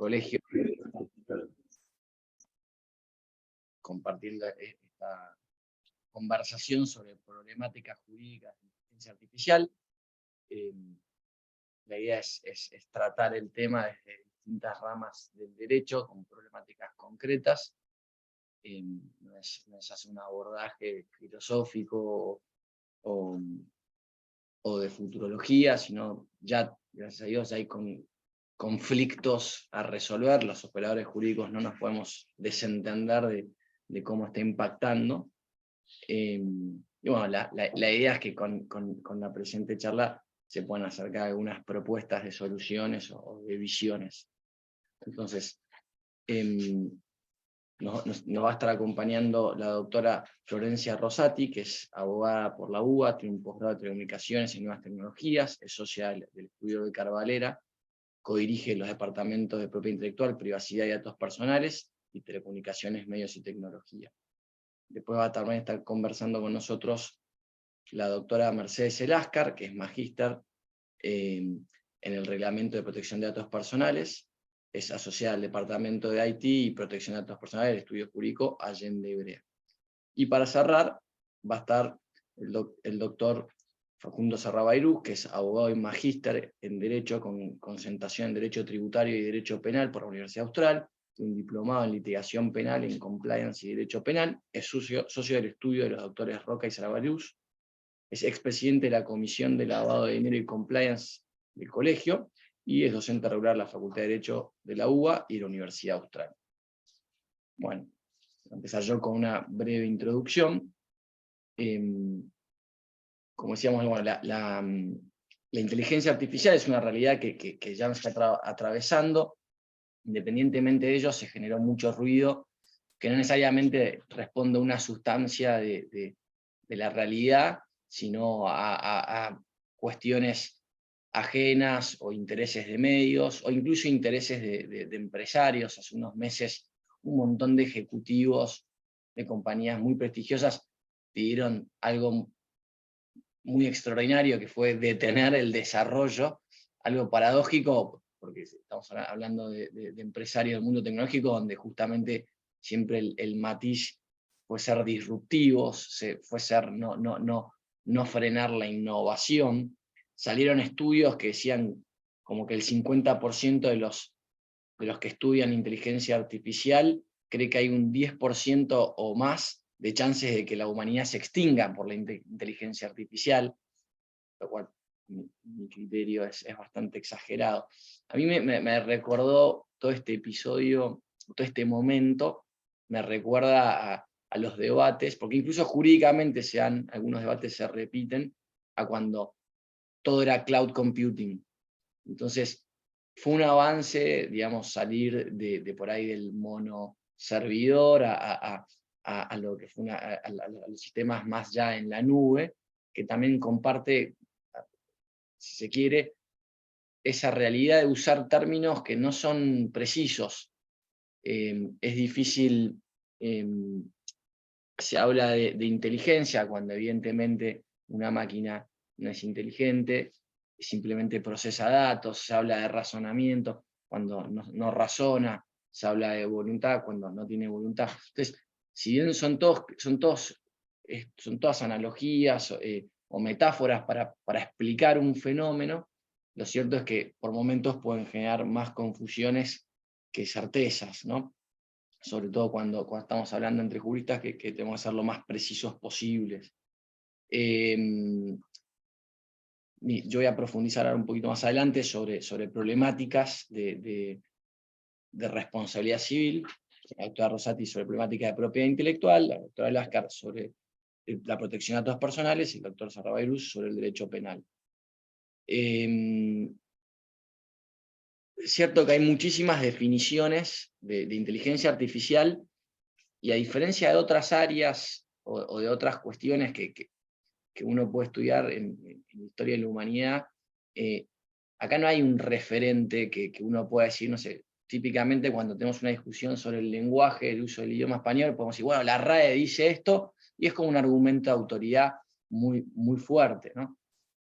colegio, compartiendo esta conversación sobre problemáticas jurídicas de inteligencia artificial. La idea es tratar el tema desde distintas ramas del derecho, con problemáticas concretas. No es hacer un abordaje filosófico o de futurología, sino ya, gracias a Dios, hay conflictos a resolver. Los operadores jurídicos no nos podemos desentender de cómo está impactando. Y bueno, la idea es que con la presente charla se puedan acercar algunas propuestas de soluciones o de visiones. Entonces, nos va a estar acompañando la doctora Florencia Rosati, que es abogada por la UBA, tiene un posgrado de Telecomunicaciones y Nuevas Tecnologías, es socia del estudio de Carvalera, codirige los departamentos de propiedad intelectual, privacidad y datos personales, y telecomunicaciones, medios y tecnología. Después va a también estar conversando con nosotros la doctora Mercedes Eláscar, que es magíster en el Reglamento de Protección de Datos Personales, es asociada al Departamento de IT y Protección de Datos Personales del Estudio Jurídico Allende Ibrea. Y para cerrar, va a estar el doctor Facundo Sarrabairú, que es abogado y magíster en Derecho, con concentración en Derecho Tributario y Derecho Penal por la Universidad Austral, un diplomado en Litigación Penal, en Compliance y Derecho Penal, es socio del estudio de los doctores Roca y Sarrabairú, es expresidente de la Comisión de Lavado de Dinero y Compliance del colegio, y es docente regular de la Facultad de Derecho de la UBA y de la Universidad Austral. Bueno, voy a empezar yo con una breve introducción. Como decíamos, bueno, la inteligencia artificial es una realidad que ya nos está atravesando. Independientemente de ello, se generó mucho ruido que no necesariamente responde a una sustancia de la realidad, sino a cuestiones ajenas o intereses de medios, o incluso intereses de empresarios. Hace unos meses un montón de ejecutivos de compañías muy prestigiosas pidieron algo muy extraordinario, que fue detener el desarrollo, algo paradójico, porque estamos hablando de empresarios del mundo tecnológico, donde justamente siempre el matiz fue ser disruptivos, fue ser no frenar la innovación. Salieron estudios que decían como que el 50% de los que estudian inteligencia artificial cree que hay un 10% o más de chances de que la humanidad se extinga por la inteligencia artificial, lo cual mi criterio es bastante exagerado. A mí me recordó todo este episodio, todo este momento, me recuerda a los debates, porque incluso jurídicamente algunos debates se repiten, a cuando todo era cloud computing. Entonces, fue un avance, digamos, salir de por ahí del mono servidor a lo que fue a los sistemas más ya en la nube, que también comparte, si se quiere, esa realidad de usar términos que no son precisos. Es difícil, se habla de inteligencia, cuando evidentemente una máquina no es inteligente, simplemente procesa datos. Se habla de razonamiento cuando no razona, se habla de voluntad cuando no tiene voluntad. Entonces, si bien son todas analogías o metáforas para explicar un fenómeno, lo cierto es que por momentos pueden generar más confusiones que certezas, ¿no? Sobre todo cuando estamos hablando entre juristas, que tenemos que ser lo más precisos posibles. Yo voy a profundizar ahora un poquito más adelante sobre problemáticas de responsabilidad civil, la doctora Rosati sobre problemática de propiedad intelectual, la doctora Eláscar sobre la protección de datos personales, y el doctor Sarrabairú sobre el derecho penal. Es cierto que hay muchísimas definiciones de inteligencia artificial, y a diferencia de otras áreas o de otras cuestiones que uno puede estudiar en historia de la humanidad, acá no hay un referente que uno pueda decir, no sé, típicamente cuando tenemos una discusión sobre el lenguaje, el uso del idioma español, podemos decir, bueno, la RAE dice esto, y es como un argumento de autoridad muy, muy fuerte, ¿no?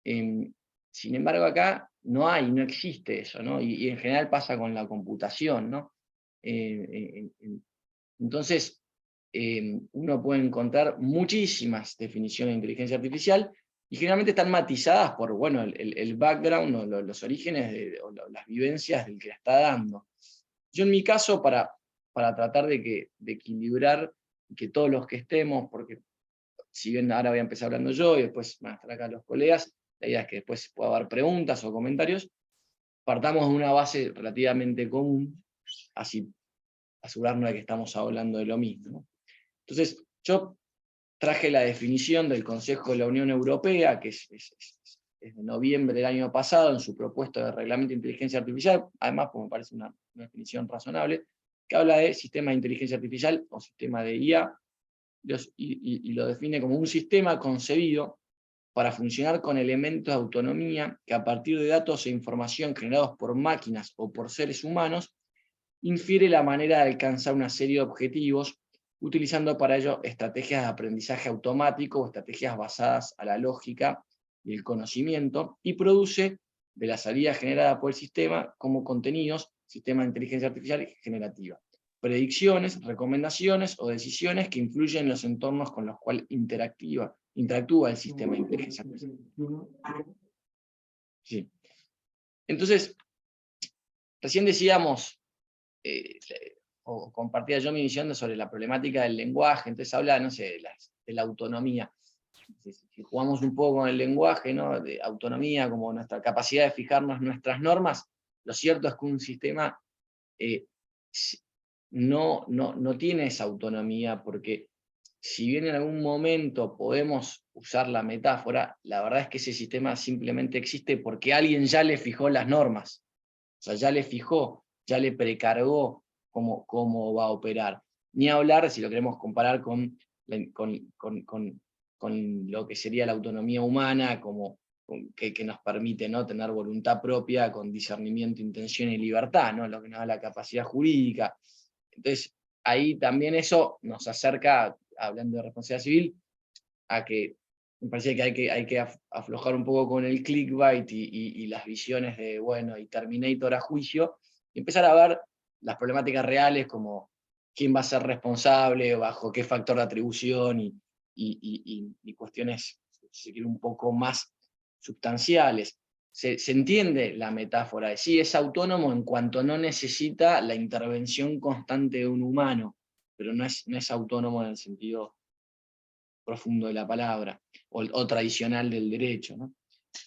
Sin embargo, acá no existe eso, ¿no? Y en general pasa con la computación, ¿no? Entonces, uno puede encontrar muchísimas definiciones de inteligencia artificial, y generalmente están matizadas por, bueno, el background o los orígenes o las vivencias del que la está dando. Yo en mi caso, para tratar de equilibrar, que todos los que estemos, porque si bien ahora voy a empezar hablando yo y después van a estar acá los colegas, la idea es que después pueda haber preguntas o comentarios, partamos de una base relativamente común, así asegurarnos de que estamos hablando de lo mismo, ¿no? Entonces, yo traje la definición del Consejo de la Unión Europea, que es de noviembre del año pasado, en su propuesta de reglamento de inteligencia artificial, además, como me parece una definición razonable, que habla de sistema de inteligencia artificial o sistema de IA, y lo define como un sistema concebido para funcionar con elementos de autonomía que, a partir de datos e información generados por máquinas o por seres humanos, infiere la manera de alcanzar una serie de objetivos, utilizando para ello estrategias de aprendizaje automático o estrategias basadas a la lógica y el conocimiento, y produce de la salida generada por el sistema como contenidos, sistema de inteligencia artificial generativa, predicciones, recomendaciones o decisiones que influyen en los entornos con los cuales interactúa el sistema de inteligencia artificial. Sí. Entonces, recién decíamos, o compartía yo mi visión sobre la problemática del lenguaje, entonces habla, no sé, de la autonomía. Si jugamos un poco con el lenguaje, ¿no?, de autonomía, como nuestra capacidad de fijarnos nuestras normas, lo cierto es que un sistema no tiene esa autonomía, porque si bien en algún momento podemos usar la metáfora, la verdad es que ese sistema simplemente existe porque alguien ya le fijó las normas, o sea, ya le fijó, ya le precargó cómo va a operar. Ni hablar, si lo queremos comparar con lo que sería la autonomía humana, que nos permite, ¿no?, tener voluntad propia con discernimiento, intención y libertad, ¿no?, lo que nos da la capacidad jurídica. Entonces, ahí también eso nos acerca, hablando de responsabilidad civil, a que me parece que hay que aflojar un poco con el clickbait y las visiones de, bueno, y Terminator a juicio, y empezar a ver las problemáticas reales, como quién va a ser responsable, bajo qué factor de atribución, y cuestiones, si quiere, un poco más sustanciales. Se entiende la metáfora de sí, es autónomo en cuanto no necesita la intervención constante de un humano, pero no es autónomo en el sentido profundo de la palabra, o tradicional del derecho, ¿no?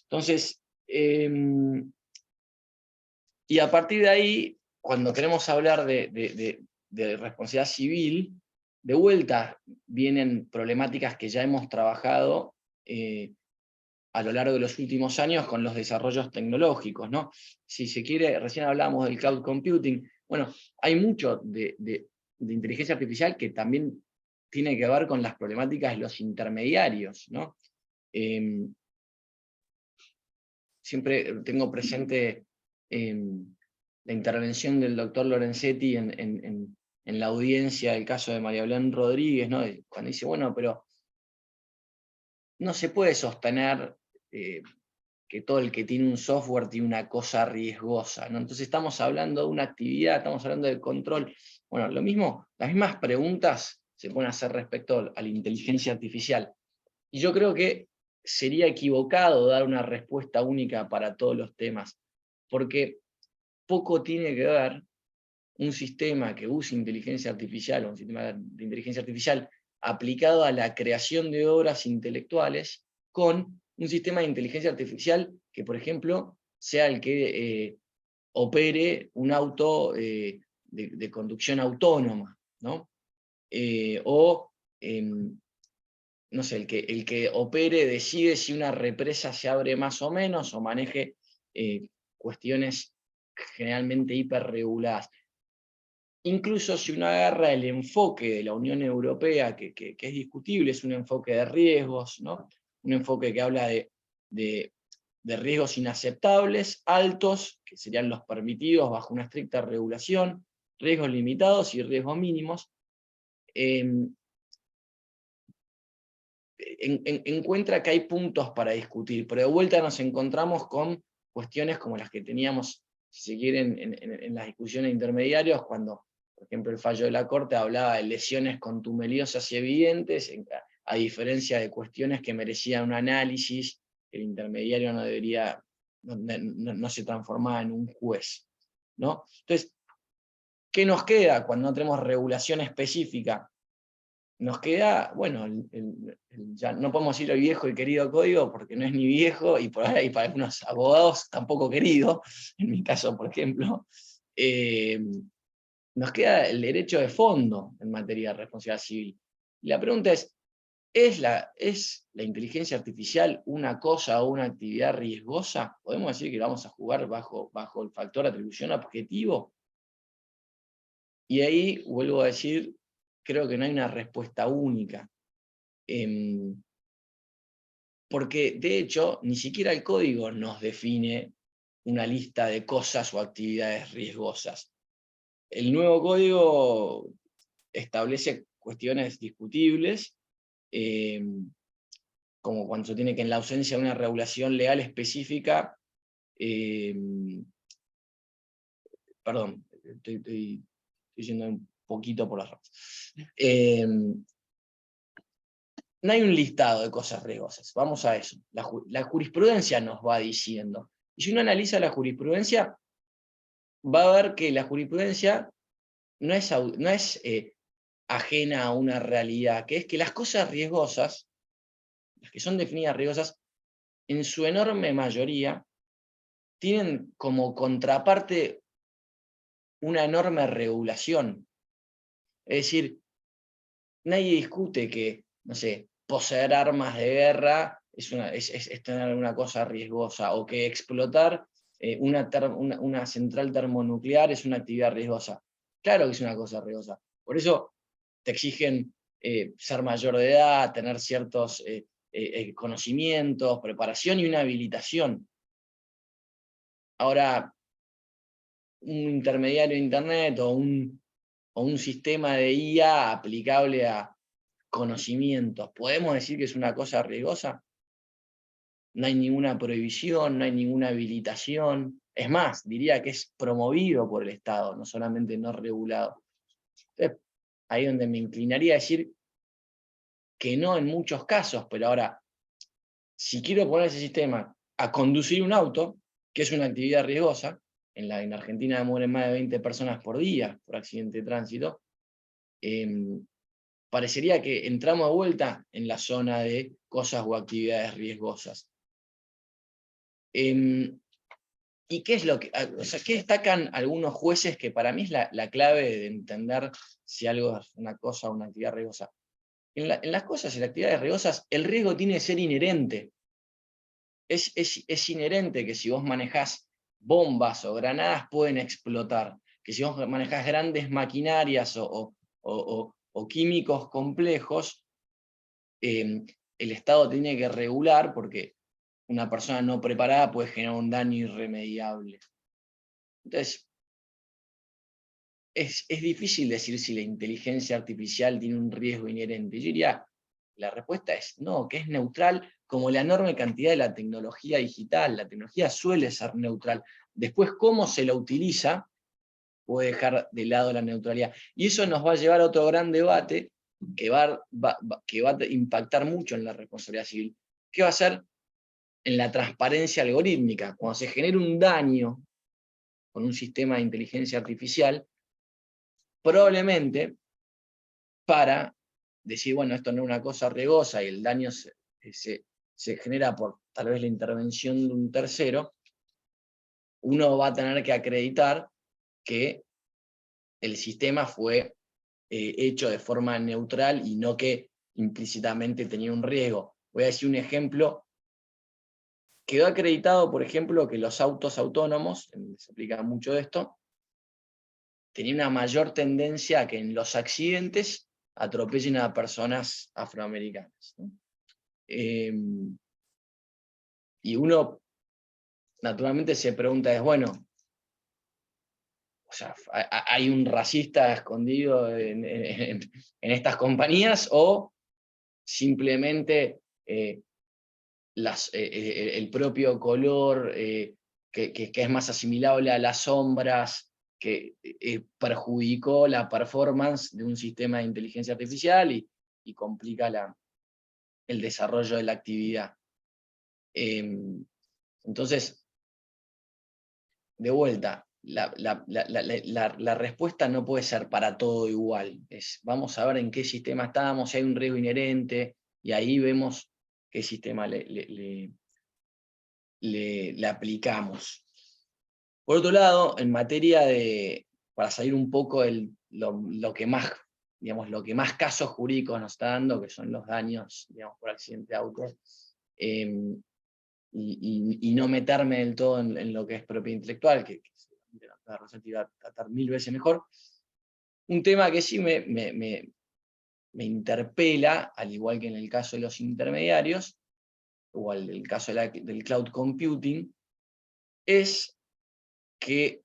Entonces, y a partir de ahí, cuando queremos hablar de responsabilidad civil, de vuelta vienen problemáticas que ya hemos trabajado a lo largo de los últimos años con los desarrollos tecnológicos, ¿no? Si se quiere, recién hablábamos del cloud computing, bueno, hay mucho de inteligencia artificial que también tiene que ver con las problemáticas de los intermediarios, ¿no? Siempre tengo presente la intervención del doctor Lorenzetti en la audiencia del caso de María Belén Rodríguez, ¿no?, cuando dice, bueno, pero no se puede sostener que todo el que tiene un software tiene una cosa riesgosa, ¿no? Entonces estamos hablando de una actividad, estamos hablando de control. Bueno, lo mismo, las mismas preguntas se pueden hacer respecto a la inteligencia artificial. Y yo creo que sería equivocado dar una respuesta única para todos los temas, porque poco tiene que ver un sistema que use inteligencia artificial, o un sistema de inteligencia artificial aplicado a la creación de obras intelectuales, con un sistema de inteligencia artificial que, por ejemplo, sea el que opere un auto de conducción autónoma, ¿no? O, no sé, el que opere decide si una represa se abre más o menos, o maneje cuestiones generalmente hiperreguladas. Incluso si uno agarra el enfoque de la Unión Europea, que es discutible, es un enfoque de riesgos, ¿no?, un enfoque que habla de riesgos inaceptables, altos, que serían los permitidos bajo una estricta regulación, riesgos limitados y riesgos mínimos, encuentra que hay puntos para discutir, pero de vuelta nos encontramos con cuestiones como las que teníamos, si se quiere, en las discusiones intermediarias, cuando, por ejemplo, el fallo de la Corte hablaba de lesiones contumeliosas y evidentes, a diferencia de cuestiones que merecían un análisis, el intermediario no debería, no se transformaba en un juez, ¿no? Entonces, ¿qué nos queda cuando no tenemos regulación específica? Nos queda, bueno, ya no podemos ir al viejo y querido código porque no es ni viejo, y por ahí para algunos abogados tampoco querido, en mi caso, por ejemplo. Nos queda el derecho de fondo en materia de responsabilidad civil. Y la pregunta ¿es la inteligencia artificial una cosa o una actividad riesgosa? ¿Podemos decir que vamos a jugar bajo el factor de atribución objetivo? Y ahí vuelvo a decir, creo que no hay una respuesta única. Porque, de hecho, ni siquiera el código nos define una lista de cosas o actividades riesgosas. El nuevo código establece cuestiones discutibles, como cuando se tiene que, en la ausencia de una regulación legal específica, perdón, estoy yendo un poquito por las ramas. No hay un listado de cosas riesgosas, vamos a eso. La jurisprudencia nos va diciendo. Y si uno analiza la jurisprudencia, va a ver que la jurisprudencia no es ajena a una realidad, que es que las cosas riesgosas, las que son definidas riesgosas, en su enorme mayoría, tienen como contraparte una enorme regulación. Es decir, nadie discute que, no sé, poseer armas de guerra es tener alguna cosa riesgosa, o que explotar una central termonuclear es una actividad riesgosa. Claro que es una cosa riesgosa. Por eso te exigen ser mayor de edad, tener ciertos conocimientos, preparación y una habilitación. Ahora, un intermediario de Internet o un sistema de IA aplicable a conocimientos, ¿podemos decir que es una cosa riesgosa? No hay ninguna prohibición, no hay ninguna habilitación. Es más, diría que es promovido por el Estado, no solamente no regulado. Entonces, ahí es donde me inclinaría a decir que no en muchos casos, pero ahora, si quiero poner ese sistema a conducir un auto, que es una actividad riesgosa, en Argentina mueren más de 20 personas por día por accidente de tránsito, parecería que entramos de vuelta en la zona de cosas o actividades riesgosas. ¿Y qué es lo que, o sea, qué destacan algunos jueces que para mí es la clave de entender si algo es una cosa o una actividad riesgosa? En las cosas y las actividades riesgosas, el riesgo tiene que ser inherente. Es inherente que si vos manejás bombas o granadas pueden explotar, que si vos manejás grandes maquinarias o químicos complejos, el Estado tiene que regular porque una persona no preparada puede generar un daño irremediable. Entonces, es difícil decir si la inteligencia artificial tiene un riesgo inherente. Yo diría, la respuesta es no, que es neutral como la enorme cantidad de la tecnología digital. La tecnología suele ser neutral. Después, cómo se la utiliza puede dejar de lado la neutralidad. Y eso nos va a llevar a otro gran debate que va a impactar mucho en la responsabilidad civil. ¿Qué va a ser en la transparencia algorítmica? Cuando se genere un daño con un sistema de inteligencia artificial, probablemente para decir, bueno, esto no es una cosa riesgosa y el daño se genera por tal vez la intervención de un tercero, uno va a tener que acreditar que el sistema fue hecho de forma neutral y no que implícitamente tenía un riesgo. Voy a decir un ejemplo. Quedó acreditado, por ejemplo, que los autos autónomos, se aplica mucho esto, tenían una mayor tendencia a que en los accidentes atropellen a personas afroamericanas, ¿no? Y uno naturalmente se pregunta, bueno, o sea, ¿hay un racista escondido en estas compañías o simplemente el propio color que es más asimilable a las sombras, que perjudicó la performance de un sistema de inteligencia artificial y complica el desarrollo de la actividad. Entonces, de vuelta, la respuesta no puede ser para todo igual. Vamos a ver en qué sistema estamos, si hay un riesgo inherente, y ahí vemos qué sistema le aplicamos. Por otro lado, en materia para salir un poco lo que más casos jurídicos nos está dando, que son los daños, digamos, por accidente de auto, y no meterme del todo en lo que es propiedad intelectual, que la Rossetti va a tratar 1000 veces mejor. Un tema que sí me interpela, al igual que en el caso de los intermediarios, o en el caso del cloud computing, es que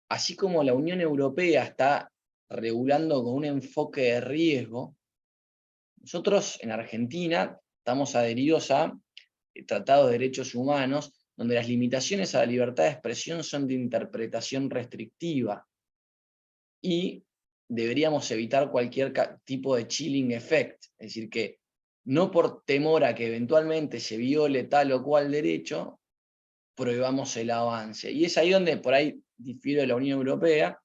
así como la Unión Europea está regulando con un enfoque de riesgo, nosotros en Argentina estamos adheridos a Tratado de Derechos Humanos, donde las limitaciones a la libertad de expresión son de interpretación restrictiva, y deberíamos evitar cualquier tipo de chilling effect, es decir, que no por temor a que eventualmente se viole tal o cual derecho, prohibamos el avance. Y es ahí donde por ahí difiero de la Unión Europea,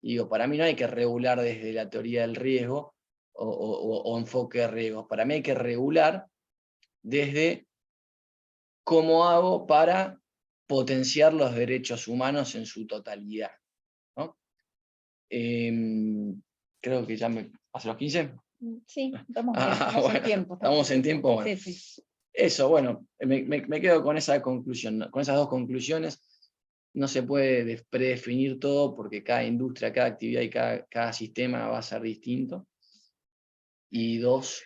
y digo, para mí no hay que regular desde la teoría del riesgo o enfoque de riesgos, para mí hay que regular desde cómo hago para potenciar los derechos humanos en su totalidad, ¿no? Creo que ya me pasé los 15. Sí, estamos bien, estamos en tiempo. Estamos en tiempo, bueno. Sí, sí. Eso, bueno, me quedo con esa conclusión, ¿no? Con esas dos conclusiones. No se puede predefinir todo porque cada industria, cada actividad y cada sistema va a ser distinto. Y dos,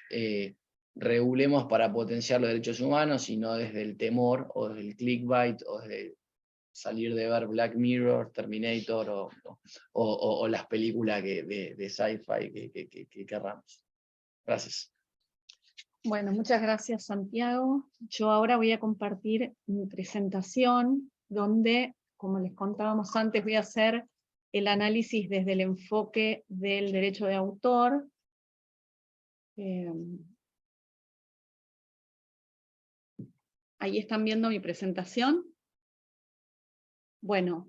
regulemos para potenciar los derechos humanos y no desde el temor o desde el clickbait o desde salir de ver Black Mirror, Terminator o las películas de sci-fi que querramos. Gracias. Bueno, muchas gracias, Santiago. Yo ahora voy a compartir mi presentación donde, como les contábamos antes, voy a hacer el análisis desde el enfoque del derecho de autor. Ahí están viendo mi presentación. Bueno,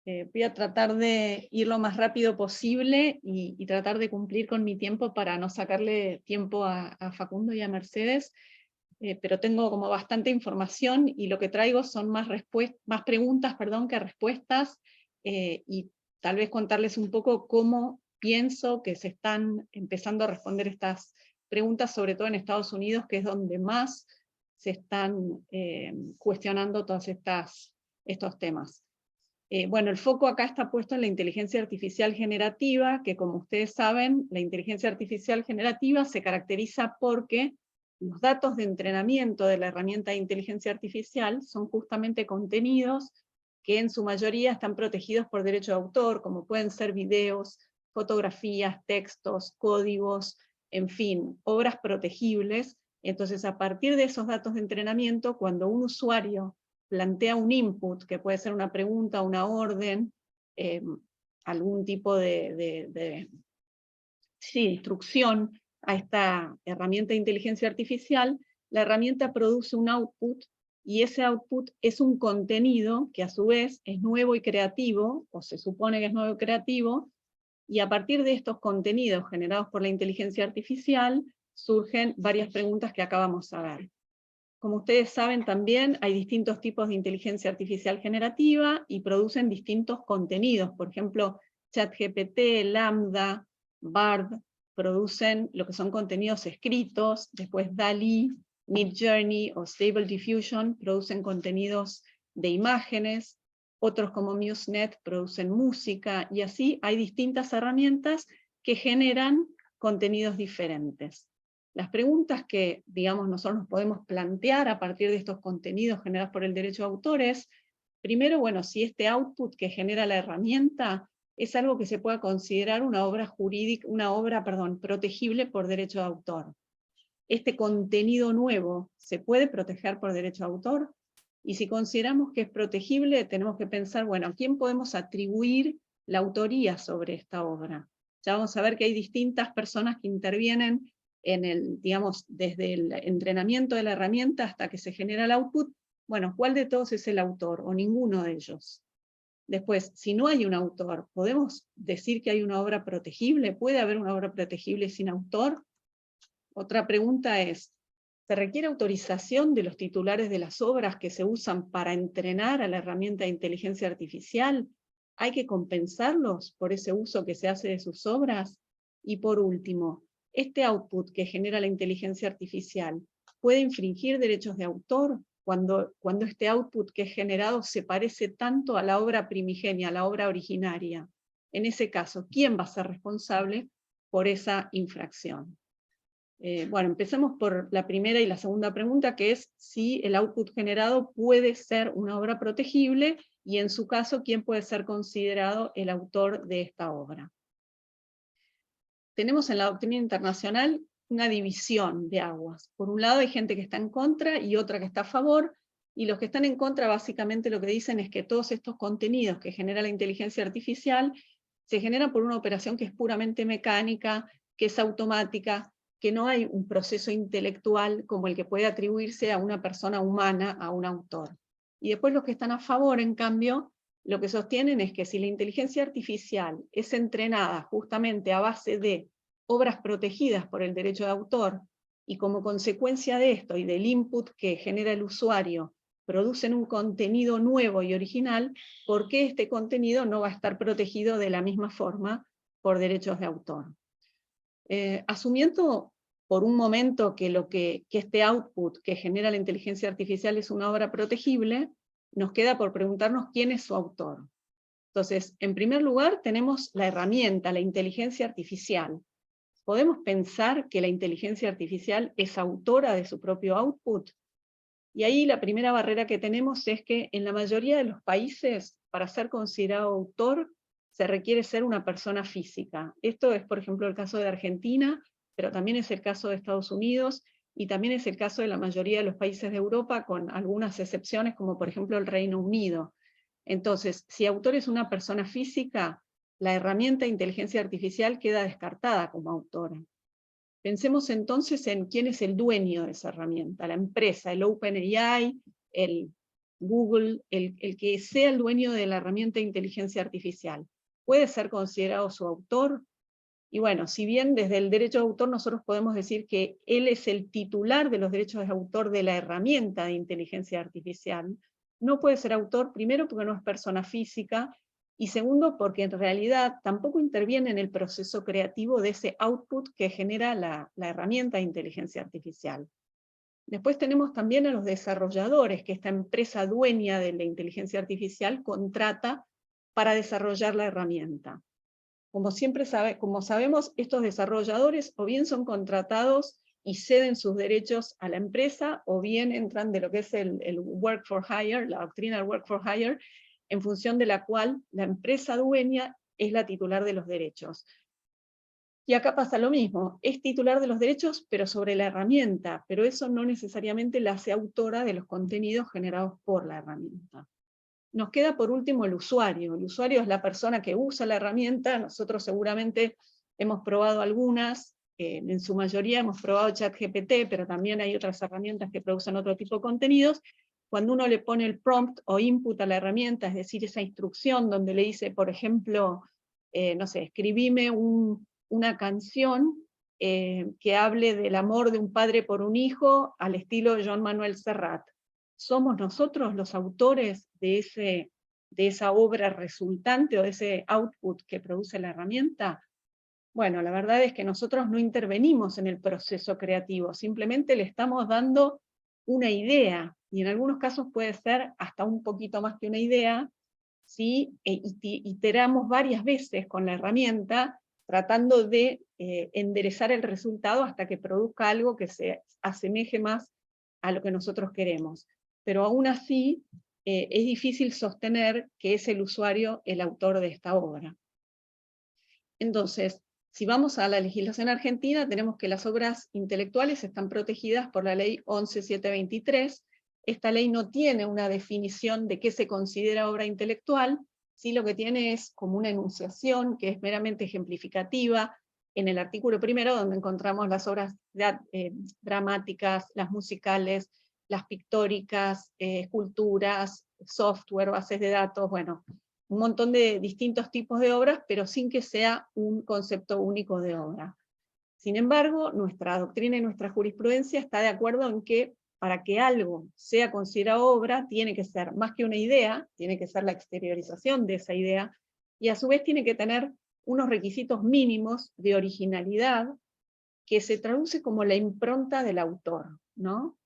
voy a tratar de ir lo más rápido posible y tratar de cumplir con mi tiempo para no sacarle tiempo a Facundo y a Mercedes, pero tengo como bastante información y lo que traigo son más preguntas, que respuestas, y tal vez contarles un poco cómo pienso que se están empezando a responder estas preguntas, sobre todo en Estados Unidos, que es donde más se están cuestionando todos estos temas. Bueno, el foco acá está puesto en la inteligencia artificial generativa, que como ustedes saben, la inteligencia artificial generativa se caracteriza porque los datos de entrenamiento de la herramienta de inteligencia artificial son justamente contenidos que en su mayoría están protegidos por derecho de autor, como pueden ser videos, fotografías, textos, códigos, en fin, obras protegibles. Entonces, a partir de esos datos de entrenamiento, cuando un usuario plantea un input, que puede ser una pregunta, una orden, algún tipo de instrucción a esta herramienta de inteligencia artificial, la herramienta produce un output, y ese output es un contenido que a su vez es nuevo y creativo, o se supone que es nuevo y creativo, y a partir de estos contenidos generados por la inteligencia artificial, surgen varias preguntas que acabamos de ver. Como ustedes saben también, hay distintos tipos de inteligencia artificial generativa y producen distintos contenidos. Por ejemplo, ChatGPT, Lambda, Bard, producen lo que son contenidos escritos. Después DALL-E, Midjourney o Stable Diffusion producen contenidos de imágenes. Otros como MuseNet producen música, y así hay distintas herramientas que generan contenidos diferentes. Las preguntas que, digamos, nosotros nos podemos plantear a partir de estos contenidos generados por el derecho de autor es, primero, bueno, si este output que genera la herramienta es algo que se pueda considerar una obra jurídica, protegible por derecho de autor. ¿Este contenido nuevo se puede proteger por derecho de autor? Y si consideramos que es protegible, tenemos que pensar, bueno, ¿a quién podemos atribuir la autoría sobre esta obra? Ya vamos a ver que hay distintas personas que intervienen en el, digamos, desde el entrenamiento de la herramienta hasta que se genera el output. Bueno, ¿cuál de todos es el autor? O ninguno de ellos. Después, si no hay un autor, ¿podemos decir que hay una obra protegible? ¿Puede haber una obra protegible sin autor? Otra pregunta es, ¿se requiere autorización de los titulares de las obras que se usan para entrenar a la herramienta de inteligencia artificial? ¿Hay que compensarlos por ese uso que se hace de sus obras? Y por último, ¿este output que genera la inteligencia artificial puede infringir derechos de autor cuando este output que es generado se parece tanto a la obra primigenia, a la obra originaria? En ese caso, ¿quién va a ser responsable por esa infracción? Bueno, empecemos por la primera y la segunda pregunta, que es si el output generado puede ser una obra protegible, y en su caso, ¿quién puede ser considerado el autor de esta obra? Tenemos en la doctrina internacional una división de aguas. Por un lado hay gente que está en contra y otra que está a favor, y los que están en contra básicamente lo que dicen es que todos estos contenidos que genera la inteligencia artificial se generan por una operación que es puramente mecánica, que es automática, que no hay un proceso intelectual como el que puede atribuirse a una persona humana, a un autor. Y después los que están a favor, en cambio, lo que sostienen es que si la inteligencia artificial es entrenada justamente a base de obras protegidas por el derecho de autor, y como consecuencia de esto y del input que genera el usuario, producen un contenido nuevo y original, ¿por qué este contenido no va a estar protegido de la misma forma por derechos de autor? Asumiendo por un momento que este output que genera la inteligencia artificial es una obra protegible, nos queda por preguntarnos quién es su autor. Entonces, en primer lugar, tenemos la herramienta, la inteligencia artificial. ¿Podemos pensar que la inteligencia artificial es autora de su propio output? Y ahí la primera barrera que tenemos es que en la mayoría de los países, para ser considerado autor, se requiere ser una persona física. Esto es, por ejemplo, el caso de Argentina, pero también es el caso de Estados Unidos, y también es el caso de la mayoría de los países de Europa, con algunas excepciones, como por ejemplo el Reino Unido. Entonces, si autor es una persona física, la herramienta de inteligencia artificial queda descartada como autora. Pensemos entonces en quién es el dueño de esa herramienta, la empresa, el OpenAI, el Google, el que sea el dueño de la herramienta de inteligencia artificial. ¿Puede ser considerado su autor? Y bueno, si bien desde el derecho de autor nosotros podemos decir que él es el titular de los derechos de autor de la herramienta de inteligencia artificial, no puede ser autor, primero porque no es persona física, y segundo porque en realidad tampoco interviene en el proceso creativo de ese output que genera la herramienta de inteligencia artificial. Después tenemos también a los desarrolladores, que esta empresa dueña de la inteligencia artificial contrata para desarrollar la herramienta. Como sabemos, estos desarrolladores o bien son contratados y ceden sus derechos a la empresa, o bien entran de lo que es el work for hire, la doctrina del work for hire, en función de la cual la empresa dueña es la titular de los derechos. Y acá pasa lo mismo, es titular de los derechos, pero sobre la herramienta, pero eso no necesariamente la hace autora de los contenidos generados por la herramienta. Nos queda por último el usuario. El usuario es la persona que usa la herramienta. Nosotros seguramente hemos probado algunas, en su mayoría hemos probado ChatGPT, pero también hay otras herramientas que producen otro tipo de contenidos. Cuando uno le pone el prompt o input a la herramienta, es decir, esa instrucción donde le dice, por ejemplo, no sé, escribime una canción que hable del amor de un padre por un hijo al estilo Joan Manuel Serrat. ¿Somos nosotros los autores de esa obra resultante o de ese output que produce la herramienta? Bueno, la verdad es que nosotros no intervenimos en el proceso creativo, simplemente le estamos dando una idea, y en algunos casos puede ser hasta un poquito más que una idea, si iteramos varias veces con la herramienta, tratando de enderezar el resultado hasta que produzca algo que se asemeje más a lo que nosotros queremos. Pero aún así, es difícil sostener que es el usuario el autor de esta obra. Entonces, si vamos a la legislación argentina, tenemos que las obras intelectuales están protegidas por la ley 11.723, esta ley no tiene una definición de qué se considera obra intelectual, sí lo que tiene es como una enunciación que es meramente ejemplificativa, en el artículo primero, donde encontramos las obras dramáticas, las musicales, las pictóricas, esculturas, software, bases de datos, bueno, un montón de distintos tipos de obras, pero sin que sea un concepto único de obra. Sin embargo, nuestra doctrina y nuestra jurisprudencia está de acuerdo en que para que algo sea considerado obra, tiene que ser más que una idea, tiene que ser la exteriorización de esa idea, y a su vez tiene que tener unos requisitos mínimos de originalidad que se traduce como la impronta del autor, ¿no?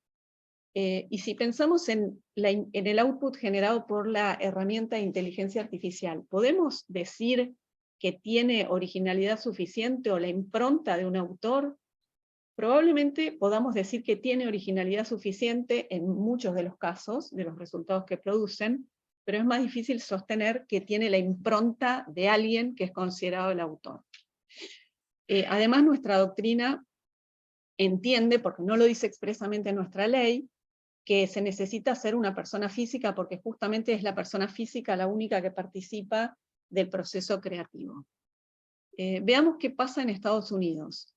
Y si pensamos en el output generado por la herramienta de inteligencia artificial, ¿podemos decir que tiene originalidad suficiente o la impronta de un autor? Probablemente podamos decir que tiene originalidad suficiente en muchos de los casos, de los resultados que producen, pero es más difícil sostener que tiene la impronta de alguien que es considerado el autor. Además, nuestra doctrina entiende, porque no lo dice expresamente en nuestra ley, que se necesita ser una persona física, porque justamente es la persona física la única que participa del proceso creativo. Veamos qué pasa en Estados Unidos.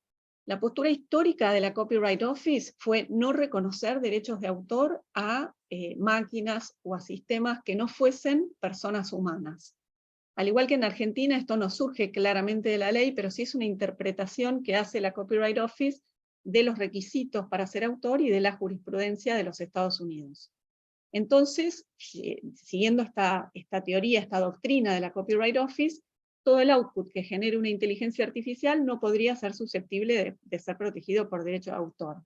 La postura histórica de la Copyright Office fue no reconocer derechos de autor a máquinas o a sistemas que no fuesen personas humanas. Al igual que en Argentina, esto no surge claramente de la ley, pero sí es una interpretación que hace la Copyright Office de los requisitos para ser autor y de la jurisprudencia de los Estados Unidos. Entonces, siguiendo esta teoría, esta doctrina de la Copyright Office, todo el output que genere una inteligencia artificial no podría ser susceptible de ser protegido por derecho de autor.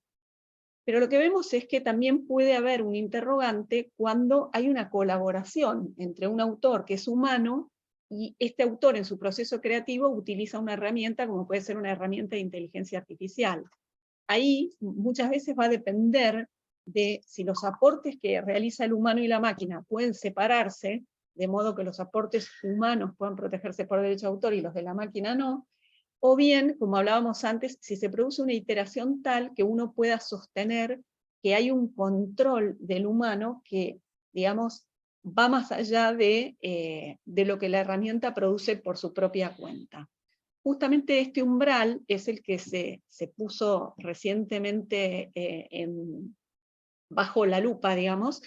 Pero lo que vemos es que también puede haber un interrogante cuando hay una colaboración entre un autor que es humano y este autor en su proceso creativo utiliza una herramienta como puede ser una herramienta de inteligencia artificial. Ahí muchas veces va a depender de si los aportes que realiza el humano y la máquina pueden separarse, de modo que los aportes humanos puedan protegerse por derecho de autor y los de la máquina no, o bien, como hablábamos antes, si se produce una iteración tal que uno pueda sostener que hay un control del humano que, digamos, va más allá de lo que la herramienta produce por su propia cuenta. Justamente este umbral es el que se puso recientemente bajo la lupa, digamos,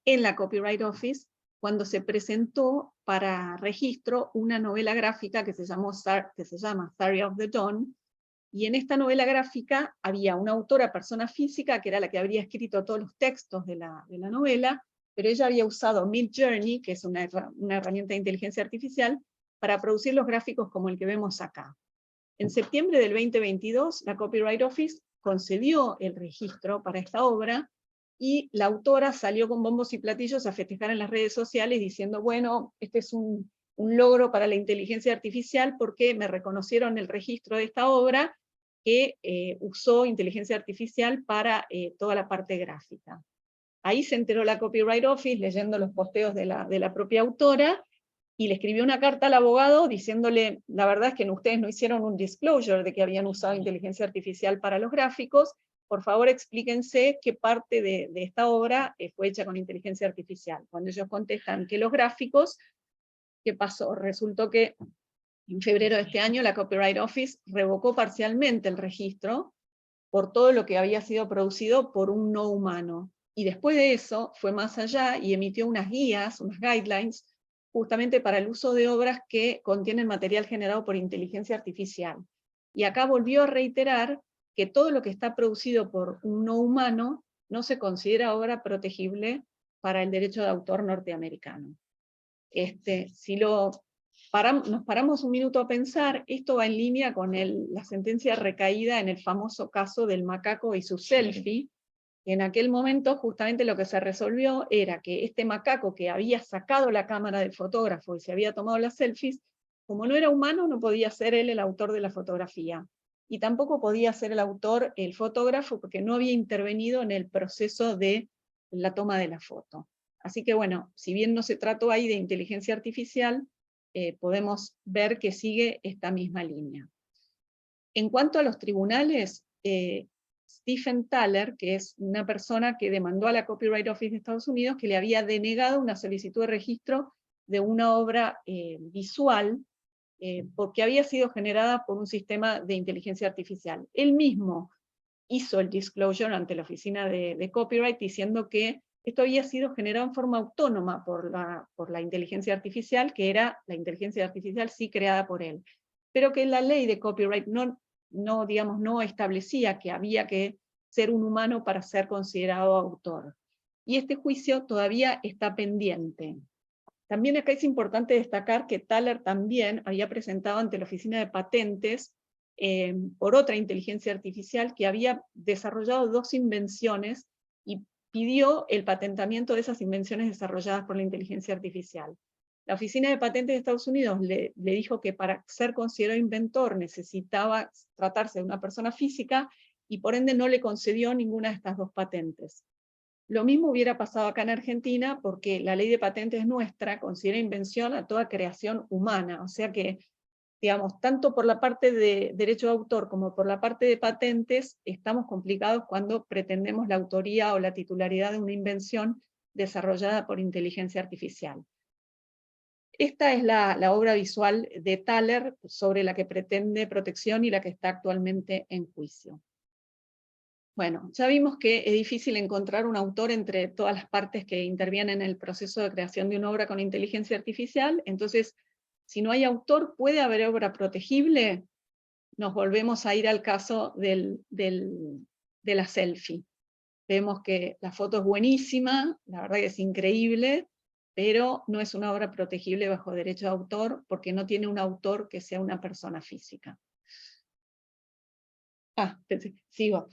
en la Copyright Office, cuando se presentó para registro una novela gráfica que se llama Zarya of the Dawn, y en esta novela gráfica había una autora, persona física, que era la que habría escrito todos los textos de la novela, pero ella había usado Midjourney, que es una herramienta de inteligencia artificial, para producir los gráficos como el que vemos acá. En septiembre del 2022, la Copyright Office concedió el registro para esta obra, y la autora salió con bombos y platillos a festejar en las redes sociales diciendo, bueno, este es un logro para la inteligencia artificial porque me reconocieron el registro de esta obra que usó inteligencia artificial para toda la parte gráfica. Ahí se enteró la Copyright Office leyendo los posteos de la propia autora, y le escribió una carta al abogado diciéndole, la verdad es que ustedes no hicieron un disclosure de que habían usado inteligencia artificial para los gráficos, por favor explíquense qué parte de esta obra fue hecha con inteligencia artificial. Cuando ellos contestan que los gráficos, ¿qué pasó? Resultó que en febrero de este año la Copyright Office revocó parcialmente el registro por todo lo que había sido producido por un no humano. Y después de eso fue más allá y emitió unas guías, unas guidelines, justamente para el uso de obras que contienen material generado por inteligencia artificial. Y acá volvió a reiterar que todo lo que está producido por un no humano no se considera obra protegible para el derecho de autor norteamericano. Si nos paramos un minuto a pensar, esto va en línea con la sentencia recaída en el famoso caso del macaco y su selfie. En aquel momento justamente lo que se resolvió era que este macaco que había sacado la cámara del fotógrafo y se había tomado las selfies, como no era humano, no podía ser él el autor de la fotografía. Y tampoco podía ser el autor el fotógrafo porque no había intervenido en el proceso de la toma de la foto. Así que bueno, si bien no se trató ahí de inteligencia artificial, podemos ver que sigue esta misma línea. En cuanto a los tribunales, Stephen Thaler, que es una persona que demandó a la Copyright Office de Estados Unidos que le había denegado una solicitud de registro de una obra visual porque había sido generada por un sistema de inteligencia artificial. Él mismo hizo el disclosure ante la oficina de copyright diciendo que esto había sido generado en forma autónoma por la inteligencia artificial, que era la inteligencia artificial sí creada por él, pero que la ley de copyright no establecía que había que ser un humano para ser considerado autor. Y este juicio todavía está pendiente. También acá es importante destacar que Thaler también había presentado ante la Oficina de Patentes por otra inteligencia artificial que había desarrollado 2 invenciones y pidió el patentamiento de esas invenciones desarrolladas por la inteligencia artificial. La Oficina de Patentes de Estados Unidos le dijo que para ser considerado inventor necesitaba tratarse de una persona física y por ende no le concedió ninguna de estas 2 patentes. Lo mismo hubiera pasado acá en Argentina porque la ley de patentes nuestra considera invención a toda creación humana, o sea que, digamos, tanto por la parte de derecho de autor como por la parte de patentes, estamos complicados cuando pretendemos la autoría o la titularidad de una invención desarrollada por inteligencia artificial. Esta es la obra visual de Thaler sobre la que pretende protección y la que está actualmente en juicio. Bueno, ya vimos que es difícil encontrar un autor entre todas las partes que intervienen en el proceso de creación de una obra con inteligencia artificial, entonces, si no hay autor, ¿puede haber obra protegible? Nos volvemos a ir al caso de la selfie. Vemos que la foto es buenísima, la verdad que es increíble, pero no es una obra protegible bajo derecho de autor porque no tiene un autor que sea una persona física. Sigo.